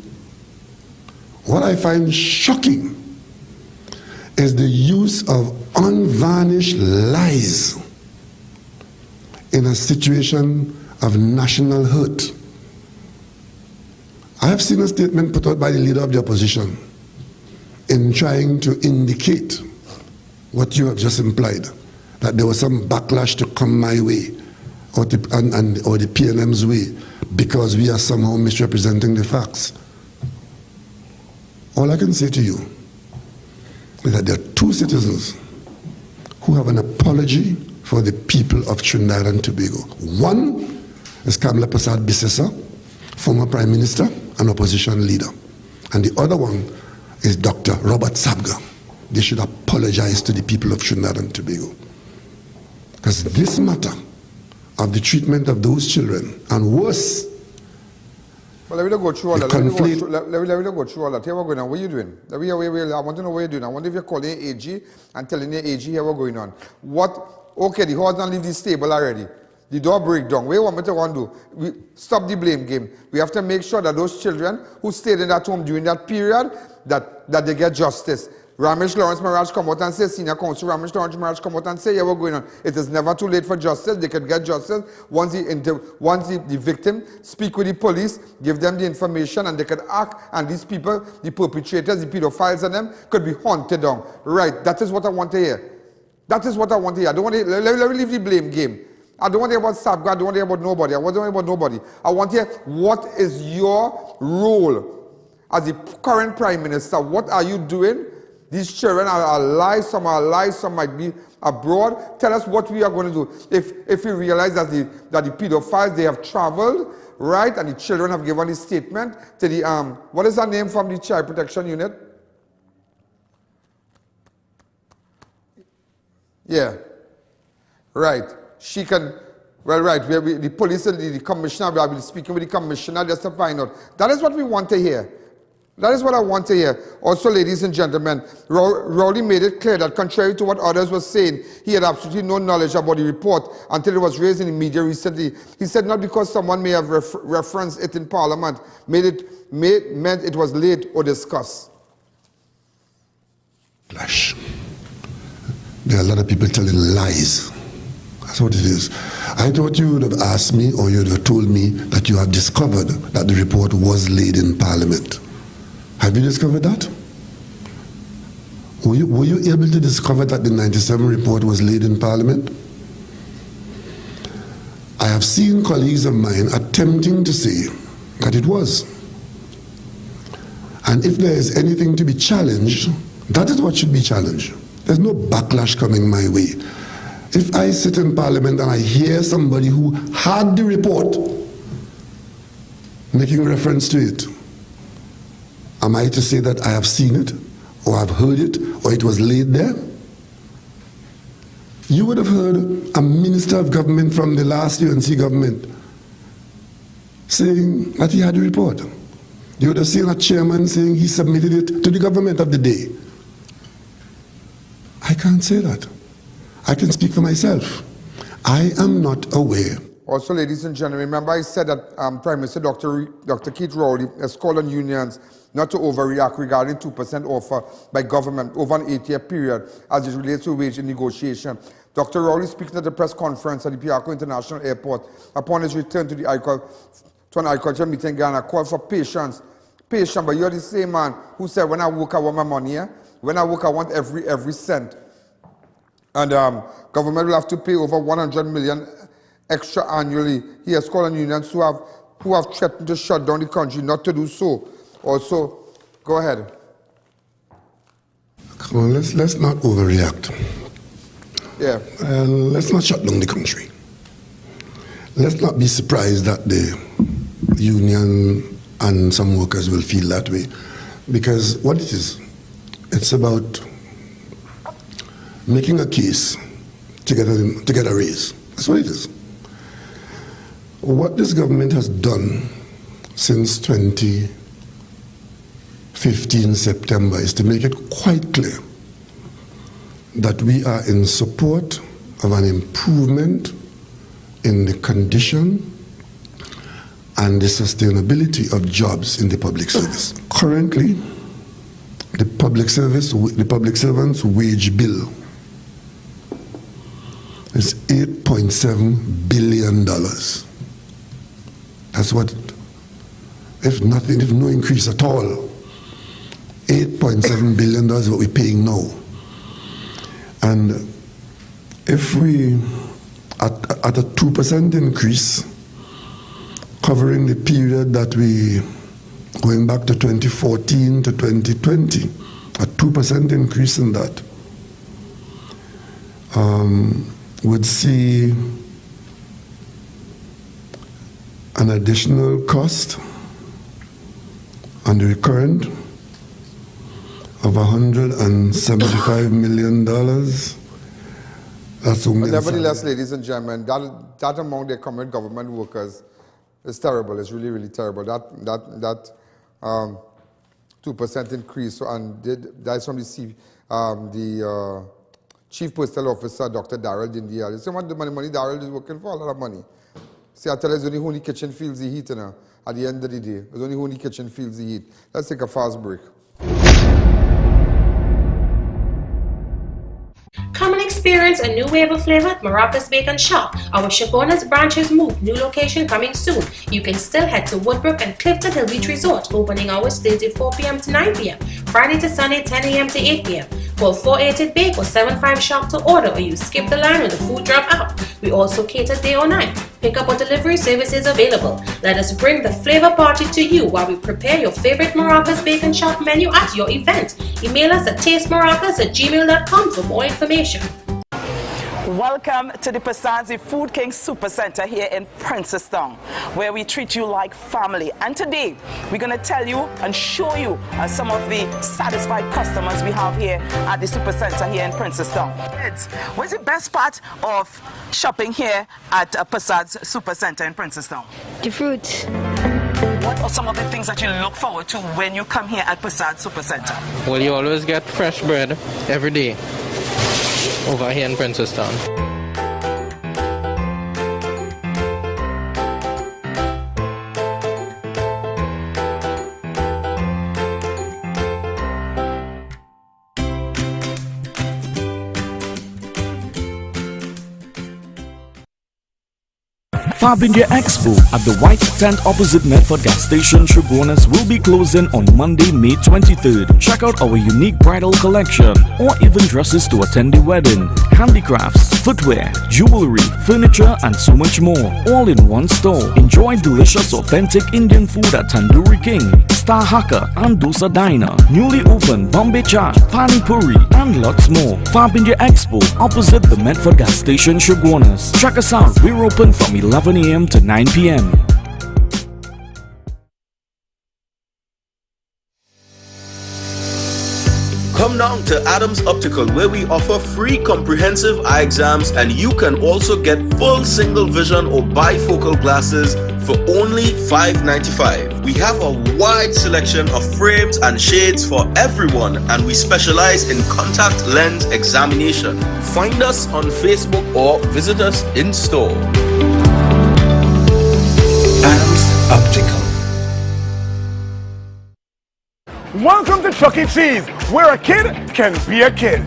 is the use of unvarnished lies in a situation of national hurt. I have seen a statement put out by the leader of the opposition in trying to indicate what you have just implied, that there was some backlash to come my way or the PNM's way because we are somehow misrepresenting the facts. All I can say to you is that there are two citizens who have an apology for the people of Trinidad and Tobago. One is Kamala Prasad-Bissessar, former Prime Minister and opposition leader. And the other one is Dr. Robert Sabga. They should apologize to the people of Trinidad and Tobago. Because this matter of the treatment of those children, and worse, well, let me go through all that. Let me go through all that. Here we're going on. What are you doing? I want to know what you're doing. I wonder if you're calling AG and telling the AG here we're going on. What? Okay, the horse don't leave the stable already. The door break down. What do you want me to do? We stop the blame game. We have to make sure that those children who stayed in that home during that period, that they get justice. Ramesh Lawrence Maharaj come out and say, Senior Counsel Ramesh Lawrence Maharaj come out and say, yeah, we're going on. It is never too late for justice. They could get justice once the victim speak with the police, give them the information, and they could act, and these people, the perpetrators, the pedophiles and them, could be hunted down. Right, that is what I want to hear. That is what I want to hear. I don't want to, let me leave the blame game. I don't want to hear about SAPGA, I don't want to hear about nobody. I don't want to hear about nobody. I want to hear, what is your role as the current Prime Minister? What are you doing? These children are alive, some are alive, some might be abroad. Tell us what we are going to do. If we realize that the pedophiles, they have traveled, right, and the children have given a statement to the, what is her name from the Child Protection Unit? Yeah, right. She can, well, right, the police and the commissioner, we will be speaking with the commissioner just to find out. That is what we want to hear. That is what I want to hear. Also, ladies and gentlemen, Rowley made it clear that contrary to what others were saying, he had absolutely no knowledge about the report until it was raised in the media recently. He said not because someone may have referenced it in Parliament meant it was late or discussed. Clash. There are a lot of people telling lies. That's what it is. I thought you would have asked me, or you would have told me that you have discovered that the report was laid in Parliament. Have you discovered that? Were you able to discover that the 97 report was laid in Parliament? I have seen colleagues of mine attempting to say that it was. And if there is anything to be challenged, that is what should be challenged. There's no backlash coming my way. If I sit in Parliament and I hear somebody who had the report making reference to it, am I to say that I have seen it, or I've heard it, or it was laid there? You would have heard a minister of government from the last UNC government saying that he had a report. You would have seen a chairman saying he submitted it to the government of the day. I can't say that. I can speak for myself. I am not aware. Also, ladies and gentlemen, remember I said that Prime Minister Dr. Keith Rowley has called on unions not to overreact regarding 2% offer by government over an 8-year period as it relates to wage negotiation. Dr. Rowley speaking at the press conference at the Piarco International Airport upon his return to an agriculture meeting in Ghana called for patience. Patience, but you're the same man who said, when I work, I want my money. Yeah? When I work, I want every cent. And government will have to pay over 100 million extra annually. He has called on unions who have threatened to shut down the country not to do so. Also, go ahead. Come on, let's not overreact. Yeah. Let's not shut down the country. Let's not be surprised that the union and some workers will feel that way. Because what it is, it's about making a case to get a raise. That's what it is. What this government has done since 2015 September is to make it quite clear that we are in support of an improvement in the condition and the sustainability of jobs in the public service. Currently, the public servants' wage bill is $8.7 billion. That's what, if no increase at all, $8.7 billion is what we're paying now. And if we, at a 2% increase, covering the period that we, going back to 2014 to 2020, a 2% increase in that, would see an additional cost on the recurrent of $175 million. That's only. But nevertheless, ladies and gentlemen, that among the current government workers is terrible. It's really, really terrible. That 2% increase, and that's from the Chief Postal Officer, Dr. Darrell Dindial. See what the money Darrell is working for, a lot of money. See, I tell you, it's only who in the kitchen feels the heat, you know, at the end of the day. It's only who in the kitchen feels the heat. Let's take a fast break. experience a new wave of flavor at Maracas Bacon Shop. Our Chaguanas branch has moved, new location coming soon. You can still head to Woodbrook and Clifton Hill Beach Resort. Opening hours Thursday 4 p.m. to 9 p.m. Friday to Sunday 10 a.m. to 8 p.m. Call 488-BAKE or 75-SHOP to order, or you skip the line with the food drop out. We also cater day or night. Pickup or delivery services available. Let us bring the flavor party to you while we prepare your favorite Maracas Bacon Shop menu at your event. Email us at tastemaracas@gmail.com for more information. Welcome to the Pasadzi Food King Super Center here in Princestown, where we treat you like family. And today, we're going to tell you and show you some of the satisfied customers we have here at the Super Center here in Princestown. What's the best part of shopping here at Pasad's Super Center in Princestown? The fruit. What are some of the things that you look forward to when you come here at Passad Super Center? Well, you always get fresh bread every day over here in Princestown. Farbindia Expo at the White Tent opposite Medford Gas Station, Chaguanas will be closing on Monday, May 23rd. Check out our unique bridal collection or even dresses to attend the wedding, handicrafts, footwear, jewelry, furniture and so much more, all in one store. Enjoy delicious authentic Indian food at Tandoori King, Star Hakka and Dosa Diner, newly opened Bombay Chaat, Pani Puri and lots more. Farbindia Expo opposite the Medford Gas Station, Chaguanas. Check us out, we're open from 11 a.m. to 9 p.m. Come down to Adams Optical, where we offer free comprehensive eye exams, and you can also get full single vision or bifocal glasses for only $5.95. We have a wide selection of frames and shades for everyone, and we specialize in contact lens examination. Find us on Facebook or visit us in store. Adams Optical. Welcome to Chuck E. Cheese, where a kid can be a kid.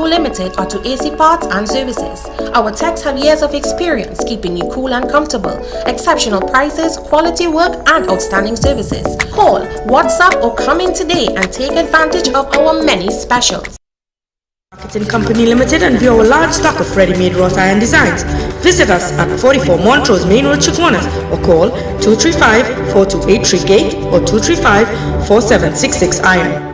Limited or to AC Parts and Services. Our techs have years of experience keeping you cool and comfortable. Exceptional prices, quality work and outstanding services. Call, WhatsApp or come in today and take advantage of our many specials. Marketing Company Limited and view our large stock of ready-made wrought iron designs. Visit us at 44 Montrose Main Road, Chaguanas, or call 235-4283-GATE or 235-4766 iron.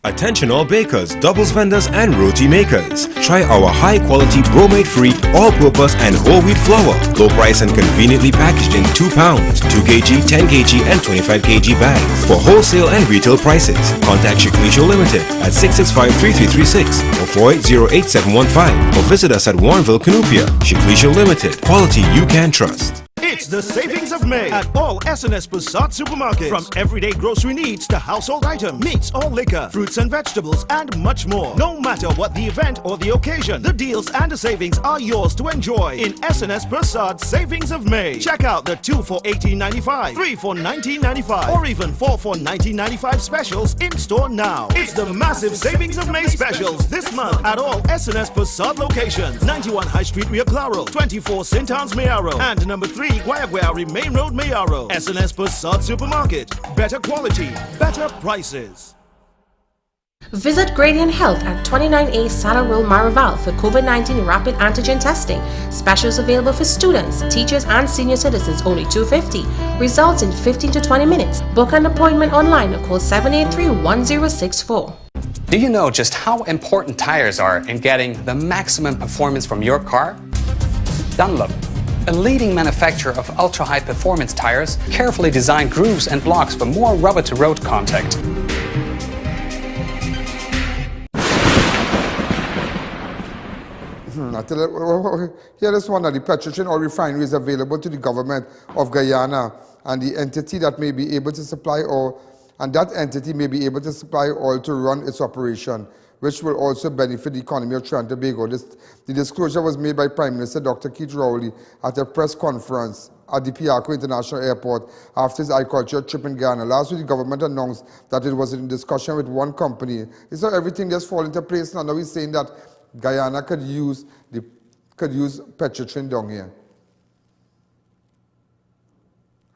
Attention all bakers, doubles vendors and roti makers. Try our high quality bromate free, all-purpose and whole wheat flour. Low price and conveniently packaged in 2 pounds, 2 kg, 10 kg and 25 kg bags. For wholesale and retail prices, contact Shiklisho Limited at 665-3336 or 480-8715 or visit us at Warrenville, Canupia. Shiklisho Limited, quality you can trust. It's the Savings of May at all S&S Passat supermarkets. From everyday grocery needs to household items, meats or liquor, fruits and vegetables, and much more. No matter what the event or the occasion, the deals and the savings are yours to enjoy in S&S Passat Savings of May. Check out the 2 for $18.95, 3 for $19.95, or even 4 for $19.95 specials in store now. It's the massive Savings of May specials this month at all S&S Passat locations. 91 High Street, Rio Claro, 24 St. Anne's, Mayaro, and number 3 Guayaguari Main Road, Mayaro. S&S Passat Supermarket. Better quality, better prices. Visit Gradient Health at 29A Saddle Road, Marival for COVID-19 rapid antigen testing. Specials available for students, teachers, and senior citizens, only $250. Results in 15 to 20 minutes. Book an appointment online or call 783-1064. Do you know just how important tires are in getting the maximum performance from your car? Dunlop, a leading manufacturer of ultra-high performance tires, carefully designed grooves and blocks for more rubber-to-road contact. Here is one of the petroleum oil refineries available to the government of Guyana, and the entity that may be able to supply oil, and that entity may be able to supply oil to run its operation, which will also benefit the economy of Trinidad and Tobago. The disclosure was made by Prime Minister Dr. Keith Rowley at a press conference at the Piarco International Airport after his agricultural trip in Ghana. Last week, the government announced that it was in discussion with one company. It's not everything just fall into place now. Now we're saying that Guyana could use petroleum down here.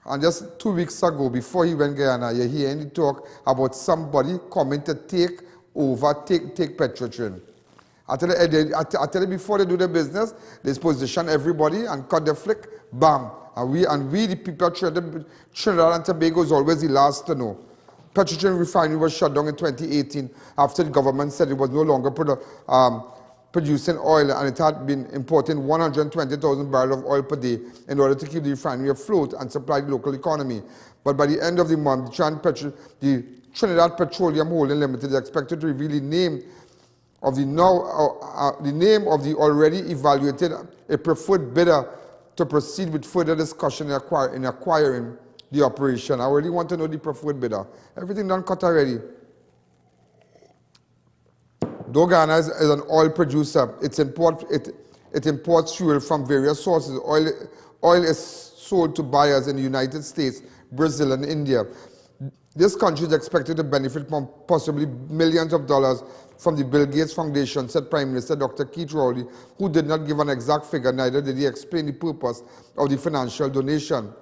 And just 2 weeks ago, before he went Guyana, you hear him talk about somebody coming to take petroleum. I tell you, before they do the business, they position everybody and cut the flick, bam. And we the people of Trinidad and Tobago is always the last to know. Petroleum refinery was shut down in 2018 after the government said it was no longer producing oil, and it had been importing 120,000 barrels of oil per day in order to keep the refinery afloat and supply the local economy. But by the end of the month, the Trinidad Petroleum Holding Limited is expected to reveal the name of the already evaluated a preferred bidder to proceed with further discussion in acquiring the operation. I really want to know the preferred bidder. Everything done cut already. Though Ghana is an oil producer, it imports fuel from various sources. Oil is sold to buyers in the United States, Brazil, and India. This country is expected to benefit from possibly millions of dollars from the Bill Gates Foundation, said Prime Minister Dr. Keith Rowley, who did not give an exact figure, neither did he explain the purpose of the financial donation.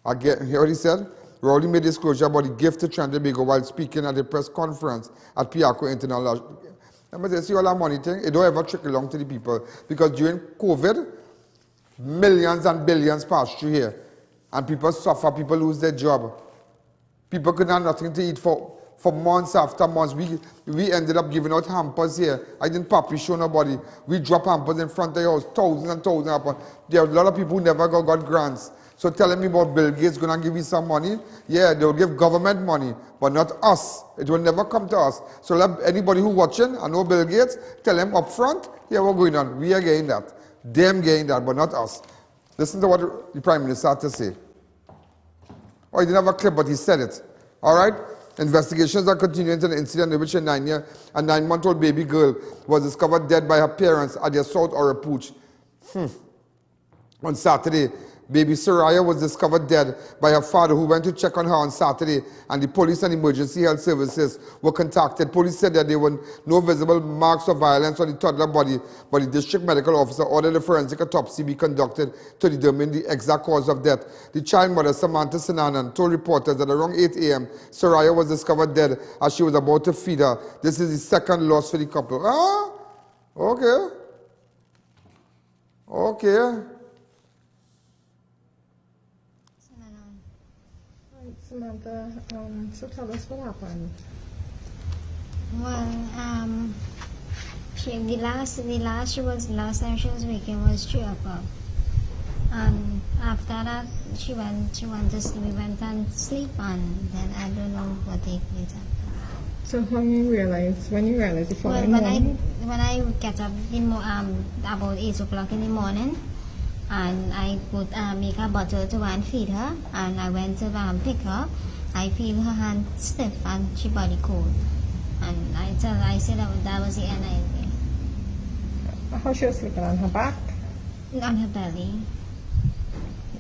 Again, hear what he said? Rowley made disclosure about the gift to Trinidad and Tobago while speaking at a press conference at Piarco International. Remember, they see all that money thing, it don't ever trickle along to the people, because during COVID, millions and billions passed through here, and people suffer, people lose their job. People couldn't have nothing to eat for months after months. We ended up giving out hampers here. I didn't puppy show nobody. We drop hampers in front of your house, thousands and thousands of hampers. There are a lot of people who never got grants. So telling me about Bill Gates going to give you some money, yeah, they'll give government money, but not us. It will never come to us. So let anybody who watching, I know Bill Gates, tell them up front, yeah, what's going on? We are getting that. Them getting that, but not us. Listen to what the Prime Minister had to say. Oh, he didn't have a clip, but he said it. All right? Investigations are continuing into the incident in which a 9-month-old baby girl was discovered dead by her parents at their South Orapooch. On Saturday, baby Soraya was discovered dead by her father, who went to check on her on Saturday, and the police and emergency health services were contacted. Police said that there were no visible marks of violence on the toddler body, but the district medical officer ordered a forensic autopsy be conducted to determine the exact cause of death. The child mother, Samantha Sinanan, told reporters that around 8 a.m., Soraya was discovered dead as she was about to feed her. This is the second loss for the couple. Ah, okay. Okay. Samantha, so tell us what happened. Well, the last time she was waking was 3 o'clock. And after that, she went to sleep. We went and sleep, and then I don't know what take place after. So when you realized the following morning? When I get up about 8 o'clock in the morning, and I put make a bottle to and feed her, and I went to pick her. I feel her hand stiff and she body cold, and I said that was the end of it. How she was sleeping, on her back? On her belly.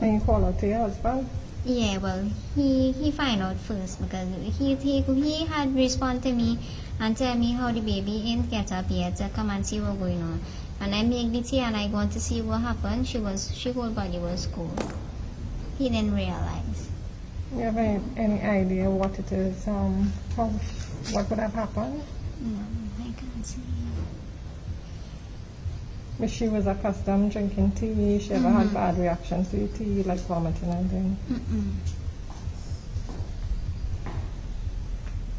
And you call out to your husband? Yeah, well, he find out first, because he had responded to me and tell me how the baby ain't get up yet to come and see what's going on. And I make the tea and I go to see what happened. She whole body was cold. He didn't realize. You have any idea what it is? How What would have happened? I can't see. If she was accustomed drinking tea, she ever had bad reactions to the tea, like vomiting and things.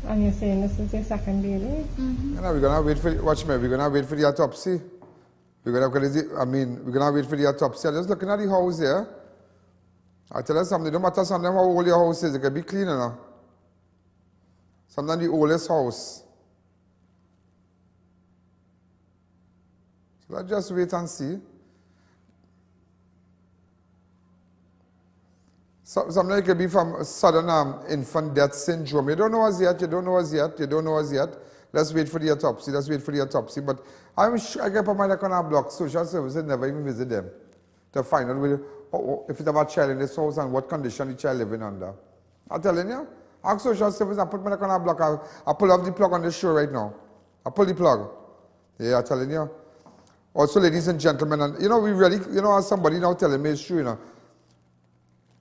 And you're saying this is your second baby? You know, we're gonna wait for watch me. We're gonna wait for the autopsy. We're gonna wait for the autopsy. I'm just looking at the house here. I tell you something. No matter something how old your house is, it can be clean enough. Sometimes the oldest house. So let's just wait and see. So, something could be from sudden infant death syndrome. You don't know as yet, you don't know as yet, you don't know as yet. Let's wait for the autopsy, let's wait for the autopsy. But I'm sure I get my mind on our block. Social services never even visit them to find out if it have a child in this house and what condition the child living under. I'm telling you, ask social services and put my on our block. I pull off the plug on this show right now. I pull the plug. Yeah, I'm telling you. Also, ladies and gentlemen, and you know, we really, you know, as somebody now telling me it's true, you know.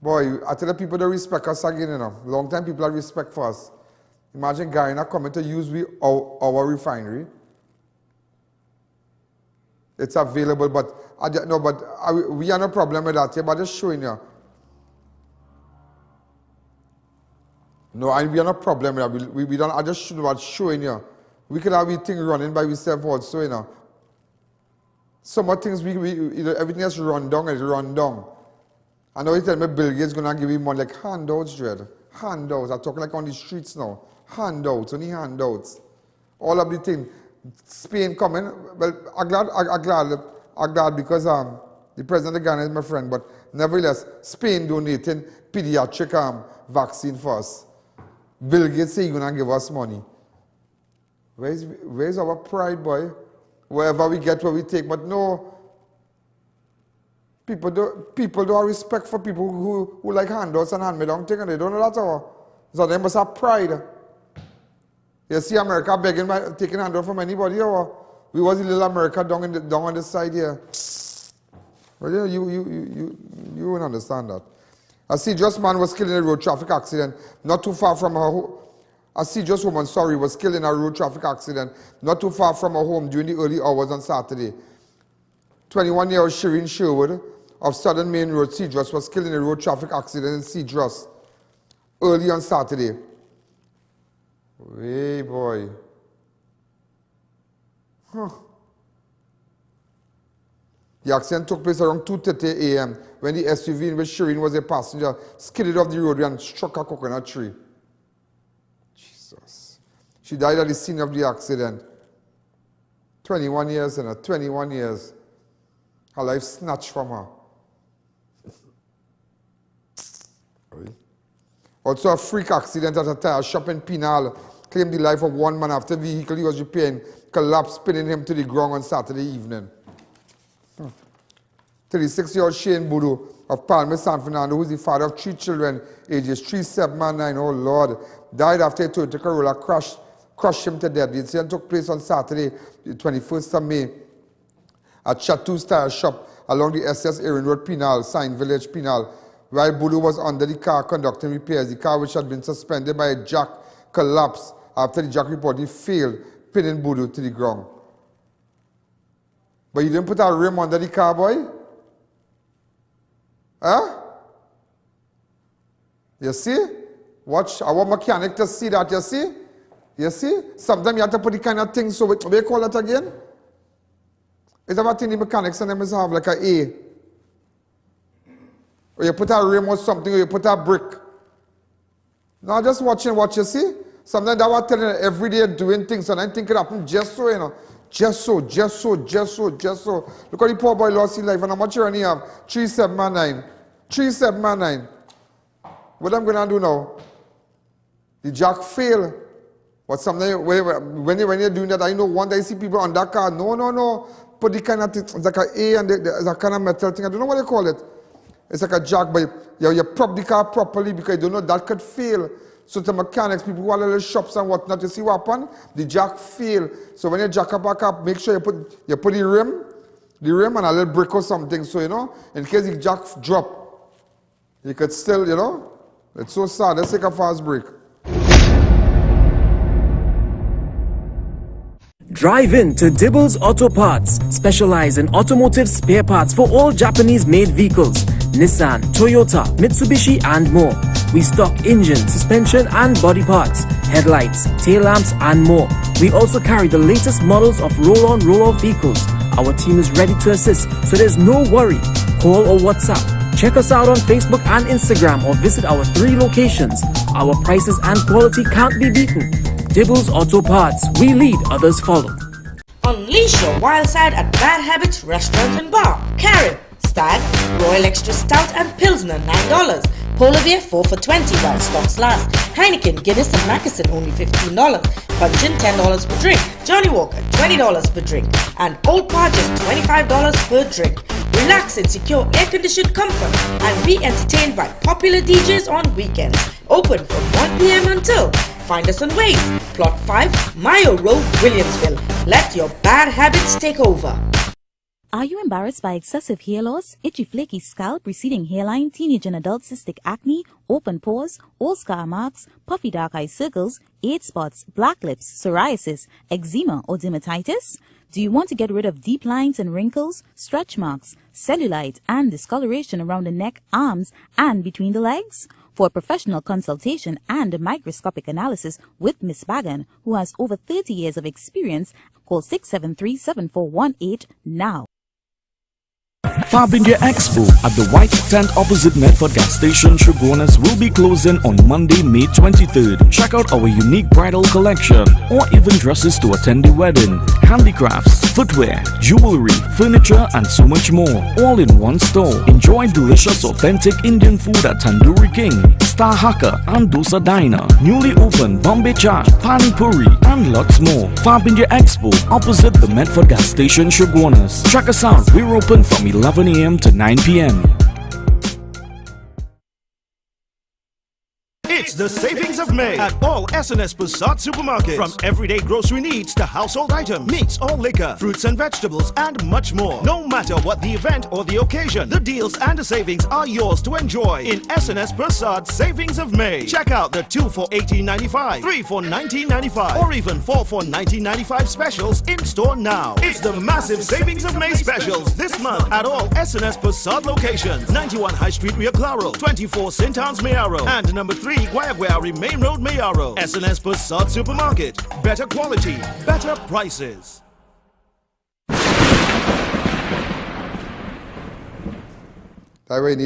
Boy, I tell the people that respect us again, you know. Long time people have respect for us. Imagine Guyana coming to use our refinery. It's available, but we have no problem with that here, but just showing you. No, we have no problem with that. We don't, I just showing you. We could have thing running by ourselves also, you know. Some of things, you know, everything has run down, it's run down. I know you tell me Bill Gates is going to give you money like handouts, Dread. Handouts. I'm talking like on the streets now. Handouts, only handouts. All of the things. Spain coming. Well, I'm glad because the president of Ghana is my friend, but nevertheless, Spain donating pediatric vaccine for us. Bill Gates say he's going to give us money. Where's our pride, boy? Wherever we get, where we take, but no. People don't have respect for people who like handouts and hand-me-down things, and they don't know that. So they must have pride. You see America begging, taking handout from anybody, or we was a little America down on the side here. Well, you won't understand that. A Cedra's man was killed in a road traffic accident not too far from her home. A Cedra's woman, was killed in a road traffic accident not too far from her home during the early hours on Saturday. 21-year-old Shireen Sherwood of Southern Main Road, Cedros, was killed in a road traffic accident in Cedros early on Saturday. Hey, boy. Huh. The accident took place around 2:30 a.m. when the SUV in which Shireen was a passenger skidded off the road and struck a coconut tree. Jesus. She died at the scene of the accident. 21 years, and 21 years. Her life snatched from her. Also, a freak accident at a tire shop in Penal claimed the life of one man after the vehicle he was repairing collapsed, pinning him to the ground on Saturday evening. 36-year-old Shane Boodoo of Palma, San Fernando, who is the father of 3 children, ages 3, 7, and 9, oh Lord, died after a Toyota Corolla crushed him to death. The incident took place on Saturday, the 21st of May, at Chateau's Tire Shop along the SS Erin Road, Penal, Sign Village, Penal. While Boodoo was under the car conducting repairs, the car, which had been suspended by a jack, collapsed after the jack reportedly failed, pinning Boodoo to the ground. But you didn't put a rim under the car, boy? Huh? You see? Watch, I want mechanic to see that, you see? You see? Sometimes you have to put the kind of thing, so what do you call it again? It's about the mechanics and them is have like an A. Or you put a rim or something, or you put a brick. Now just watching what you see. Sometimes that was telling you every day doing things, and I think it happened just so, you know. Just so. Look at the poor boy lost his life, and how much you only have? 3799. 3799. What I'm going to do now? The jack failed. But sometimes when you're doing that, I know one day I see people on that car. No. Put the kind of thing, it's like an A and there's a kind of metal thing. I don't know what they call it. It's like a jack, but you prop the car properly because you don't know that could fail. So the mechanics, people who are little shops and whatnot, you see what happened? The jack fail. So when you jack up back up, make sure you put the rim and a little brick or something. So, you know, in case the jack drop, you could still, you know, it's so sad. Let's take a fast break. Drive in to Dibbles Auto Parts, specialize in automotive spare parts for all Japanese-made vehicles, Nissan, Toyota, Mitsubishi and more. We stock engine, suspension and body parts, headlights, tail lamps and more. We also carry the latest models of roll-on, roll-off vehicles. Our team is ready to assist, so there's no worry. Call or WhatsApp. Check us out on Facebook and Instagram or visit our 3 locations. Our prices and quality can't be beaten. Dibbles Auto Parts. We lead, others follow. Unleash your wild side at Bad Habits Restaurant and Bar. Karen, Stag, Royal Extra Stout and Pilsner $9. Polar Beer 4 for $20 while stocks last. Heineken, Guinness and Mackeson only $15. Punchin $10 per drink. Johnny Walker $20 per drink. And Old Par just $25 per drink. Relax in secure air-conditioned comfort and be entertained by popular DJs on weekends. Open from 1 p.m. until. Find us on Waze, Plot 5, Mayo Road, Williamsville. Let your bad habits take over. Are you embarrassed by excessive hair loss, itchy flaky scalp, receding hairline, teenage and adult cystic acne, open pores, old scar marks, puffy dark eye circles, age spots, black lips, psoriasis, eczema or dermatitis? Do you want to get rid of deep lines and wrinkles, stretch marks, cellulite and discoloration around the neck, arms and between the legs? For a professional consultation and a microscopic analysis with Miss Bagan, who has over 30 years of experience, call 673-7418 now. Fab India Expo at the White Tent opposite Medford gas station, Shogunas, will be closing on Monday, May 23rd. Check out our unique bridal collection or even dresses to attend the wedding, handicrafts, footwear, jewelry, furniture and so much more, all in one store. Enjoy delicious authentic Indian food at Tandoori King, Star Hakka and Dosa Diner, newly opened Bombay Chaat, Pani Puri and lots more. Fab India Expo opposite the Medford gas station, Shogunas. Check us out, we're open from 11 a.m. to 9 p.m. It's the savings of May at all S&S Passat supermarkets. From everyday grocery needs to household items, meats or liquor, fruits and vegetables, and much more. No matter what the event or the occasion, the deals and the savings are yours to enjoy in S&S Passat Savings of May. Check out the 2 for $18.95, 3 for $19.95, or even 4 for $19.95 specials in store now. It's the massive Savings of May specials this month at all S&S Passat locations. 91 High Street, Rio Claro, 24 St. Anne's, Mayaro, and number 3 Guayaguari Main Road, Mayaro. S&S Passat Supermarket. Better quality, better prices. That way,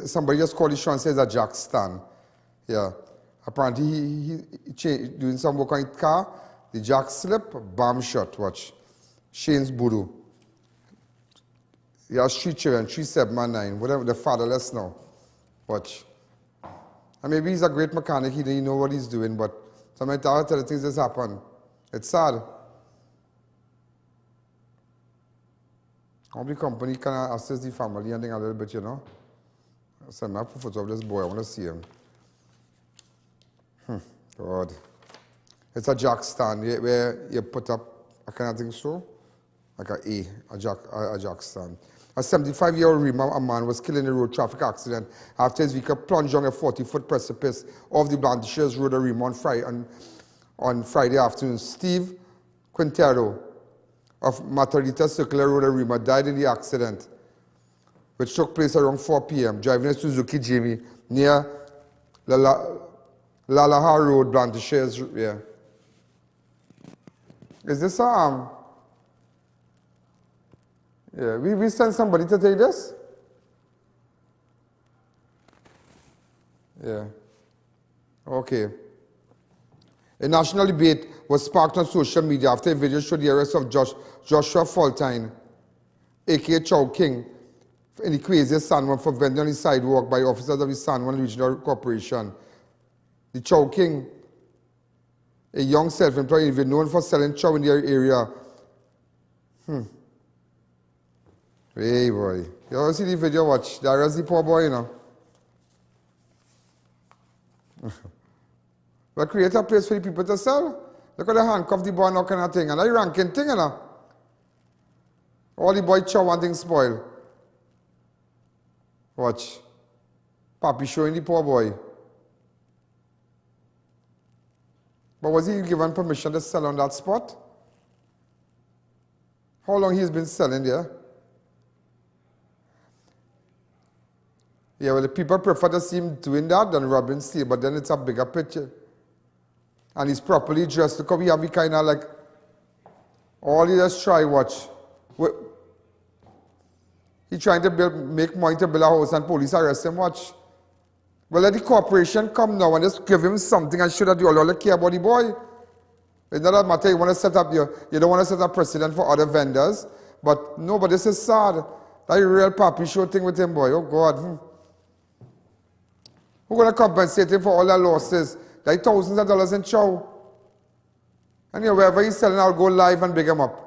somebody just called the show and says that Jack Stan. Yeah. Apparently, he doing some work on his car. The jack slip, bam shot. Watch. Shane's Voodoo. He has 3 children, 3, 7, and 9. Whatever, the fatherless now. Watch. And maybe he's a great mechanic, he didn't know what he's doing, but sometimes I tell the things that happen. It's sad. How the company can assist the family and thing a little bit, you know? So I'm not put of this boy, I want to see him. God. It's a jack stand where you put up a kind of thing so, like a jack stand. A 75-year-old Rima man was killed in a road traffic accident after his vehicle plunged on a 40-foot precipice off the Blandishers Road, Rima, on Friday afternoon. Steve Quintero of Matarita Circular Road, Rima, died in the accident, which took place around 4 p.m., driving a Suzuki Jimmy near Lalaha Road, Blandishers. Yeah. Is this yeah, we send somebody to take this? Yeah. Okay. A national debate was sparked on social media after a video showed the arrest of Joshua Faltine, a.k.a. Chow King, in the craziest San Juan for vending on the sidewalk by officers of the San Juan Regional Corporation. The Chow King, a young self-employed individual known for selling chow in the area. Hey boy, you ever see the video? Watch, there is the poor boy, you know. But create a place for the people to sell. Look at the handcuff the boy and all kind of thing. And that ranking thing, you know. All the boy chow and things spoil. Watch. Papi showing the poor boy. But was he given permission to sell on that spot? How long he's been selling there? Yeah, well, the people prefer to see him doing that than robbing steel, but then it's a bigger picture. And he's properly dressed. Look how we have kind of like, all he does try watch. He trying to make money to build a house and police arrest him, watch. Well, let the corporation come now and just give him something and show that you all care about the boy. It's not that matter, you want to set up you don't want to set a precedent for other vendors. But no, but this is sad. That real papi show thing with him, boy. Oh God. Who's going to compensate him for all the losses? Like thousands of dollars in chow. And you know, wherever he's selling, I'll go live and big him up.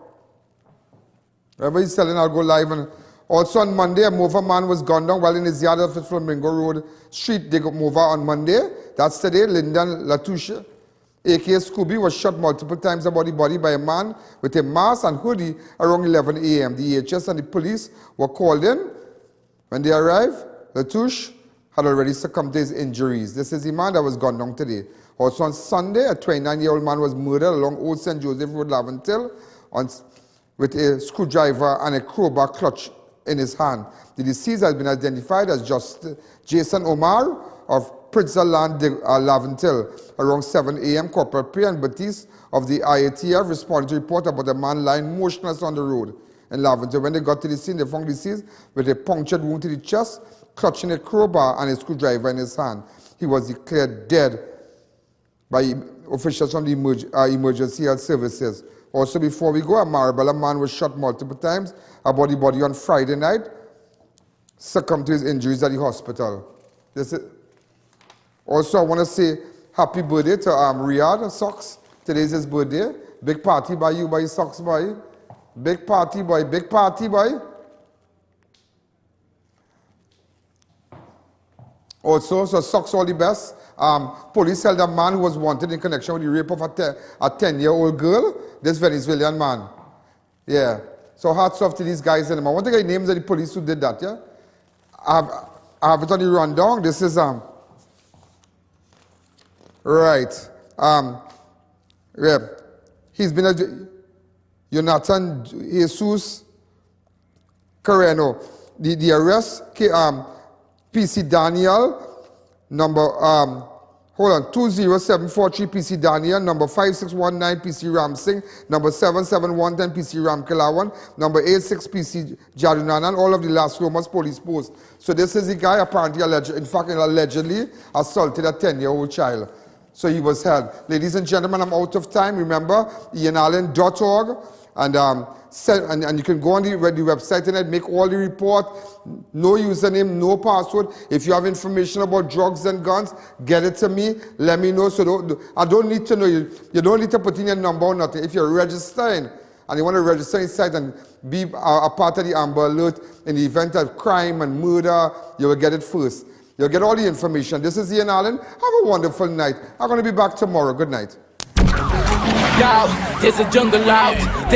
Wherever he's selling, I'll go live. And also on Monday, a mover man was gunned down while in his yard off at Flamingo Road Street. They got mover on Monday. That's today. Lyndon Latouche, a.k.a. Scooby, was shot multiple times about the body by a man with a mask and hoodie around 11 a.m. The EHS and the police were called in. When they arrived, Latouche had already succumbed to his injuries. This is the man that was gunned down today. Also on Sunday, a 29-year-old man was murdered along Old St. Joseph Road, Laventille, with a screwdriver and a crowbar clutch in his hand. The deceased has been identified as Jason Omar of Princeton Land, Laventille. Around 7 a.m., Corporal P. and Batiste of the IATF responded to report about a man lying motionless on the road in Laventille. When they got to the scene, they found the deceased with a punctured wound to the chest, clutching a crowbar and a screwdriver in his hand. He was declared dead by officials from the emergency health services. Also, before we go, a Marabella man was shot multiple times about the body on Friday night, succumbed to his injuries at the hospital. Also, I want to say happy birthday to Riyadh Socks. Today's his birthday. Big party by you, by Socks boy. Big party boy, big party boy. Also, so Socks all the best. Police held a man who was wanted in connection with the rape of a 10-year-old girl. This Venezuelan man. Yeah. So hats off to these guys. And I want to get names of the police who did that, yeah? I have it on the rundown. This is, right. Yeah. He's been a Jonathan Jesus Carreno. The arrest, PC Daniel, number, hold on, 20743 PC Daniel, number 5619 PC Ramsing, number 7710 PC Ram Kilawan, number 86 PC Jadunanan, all of the Las Lomas police posts. So this is the guy apparently, allegedly assaulted a 10-year-old child. So he was held. Ladies and gentlemen, I'm out of time. Remember, IANallen.org. And you can go on the website and make all the report. No username, no password. If you have information about drugs and guns, get it to me. Let me know. So I don't need to know you. You don't need to put in your number or nothing. If you're registering and you want to register inside and be a part of the Amber Alert in the event of crime and murder, you will get it first. You'll get all the information. This is I.A.N. Allen. Have a wonderful night. I'm going to be back tomorrow. Good night. Yo, there's a jungle out.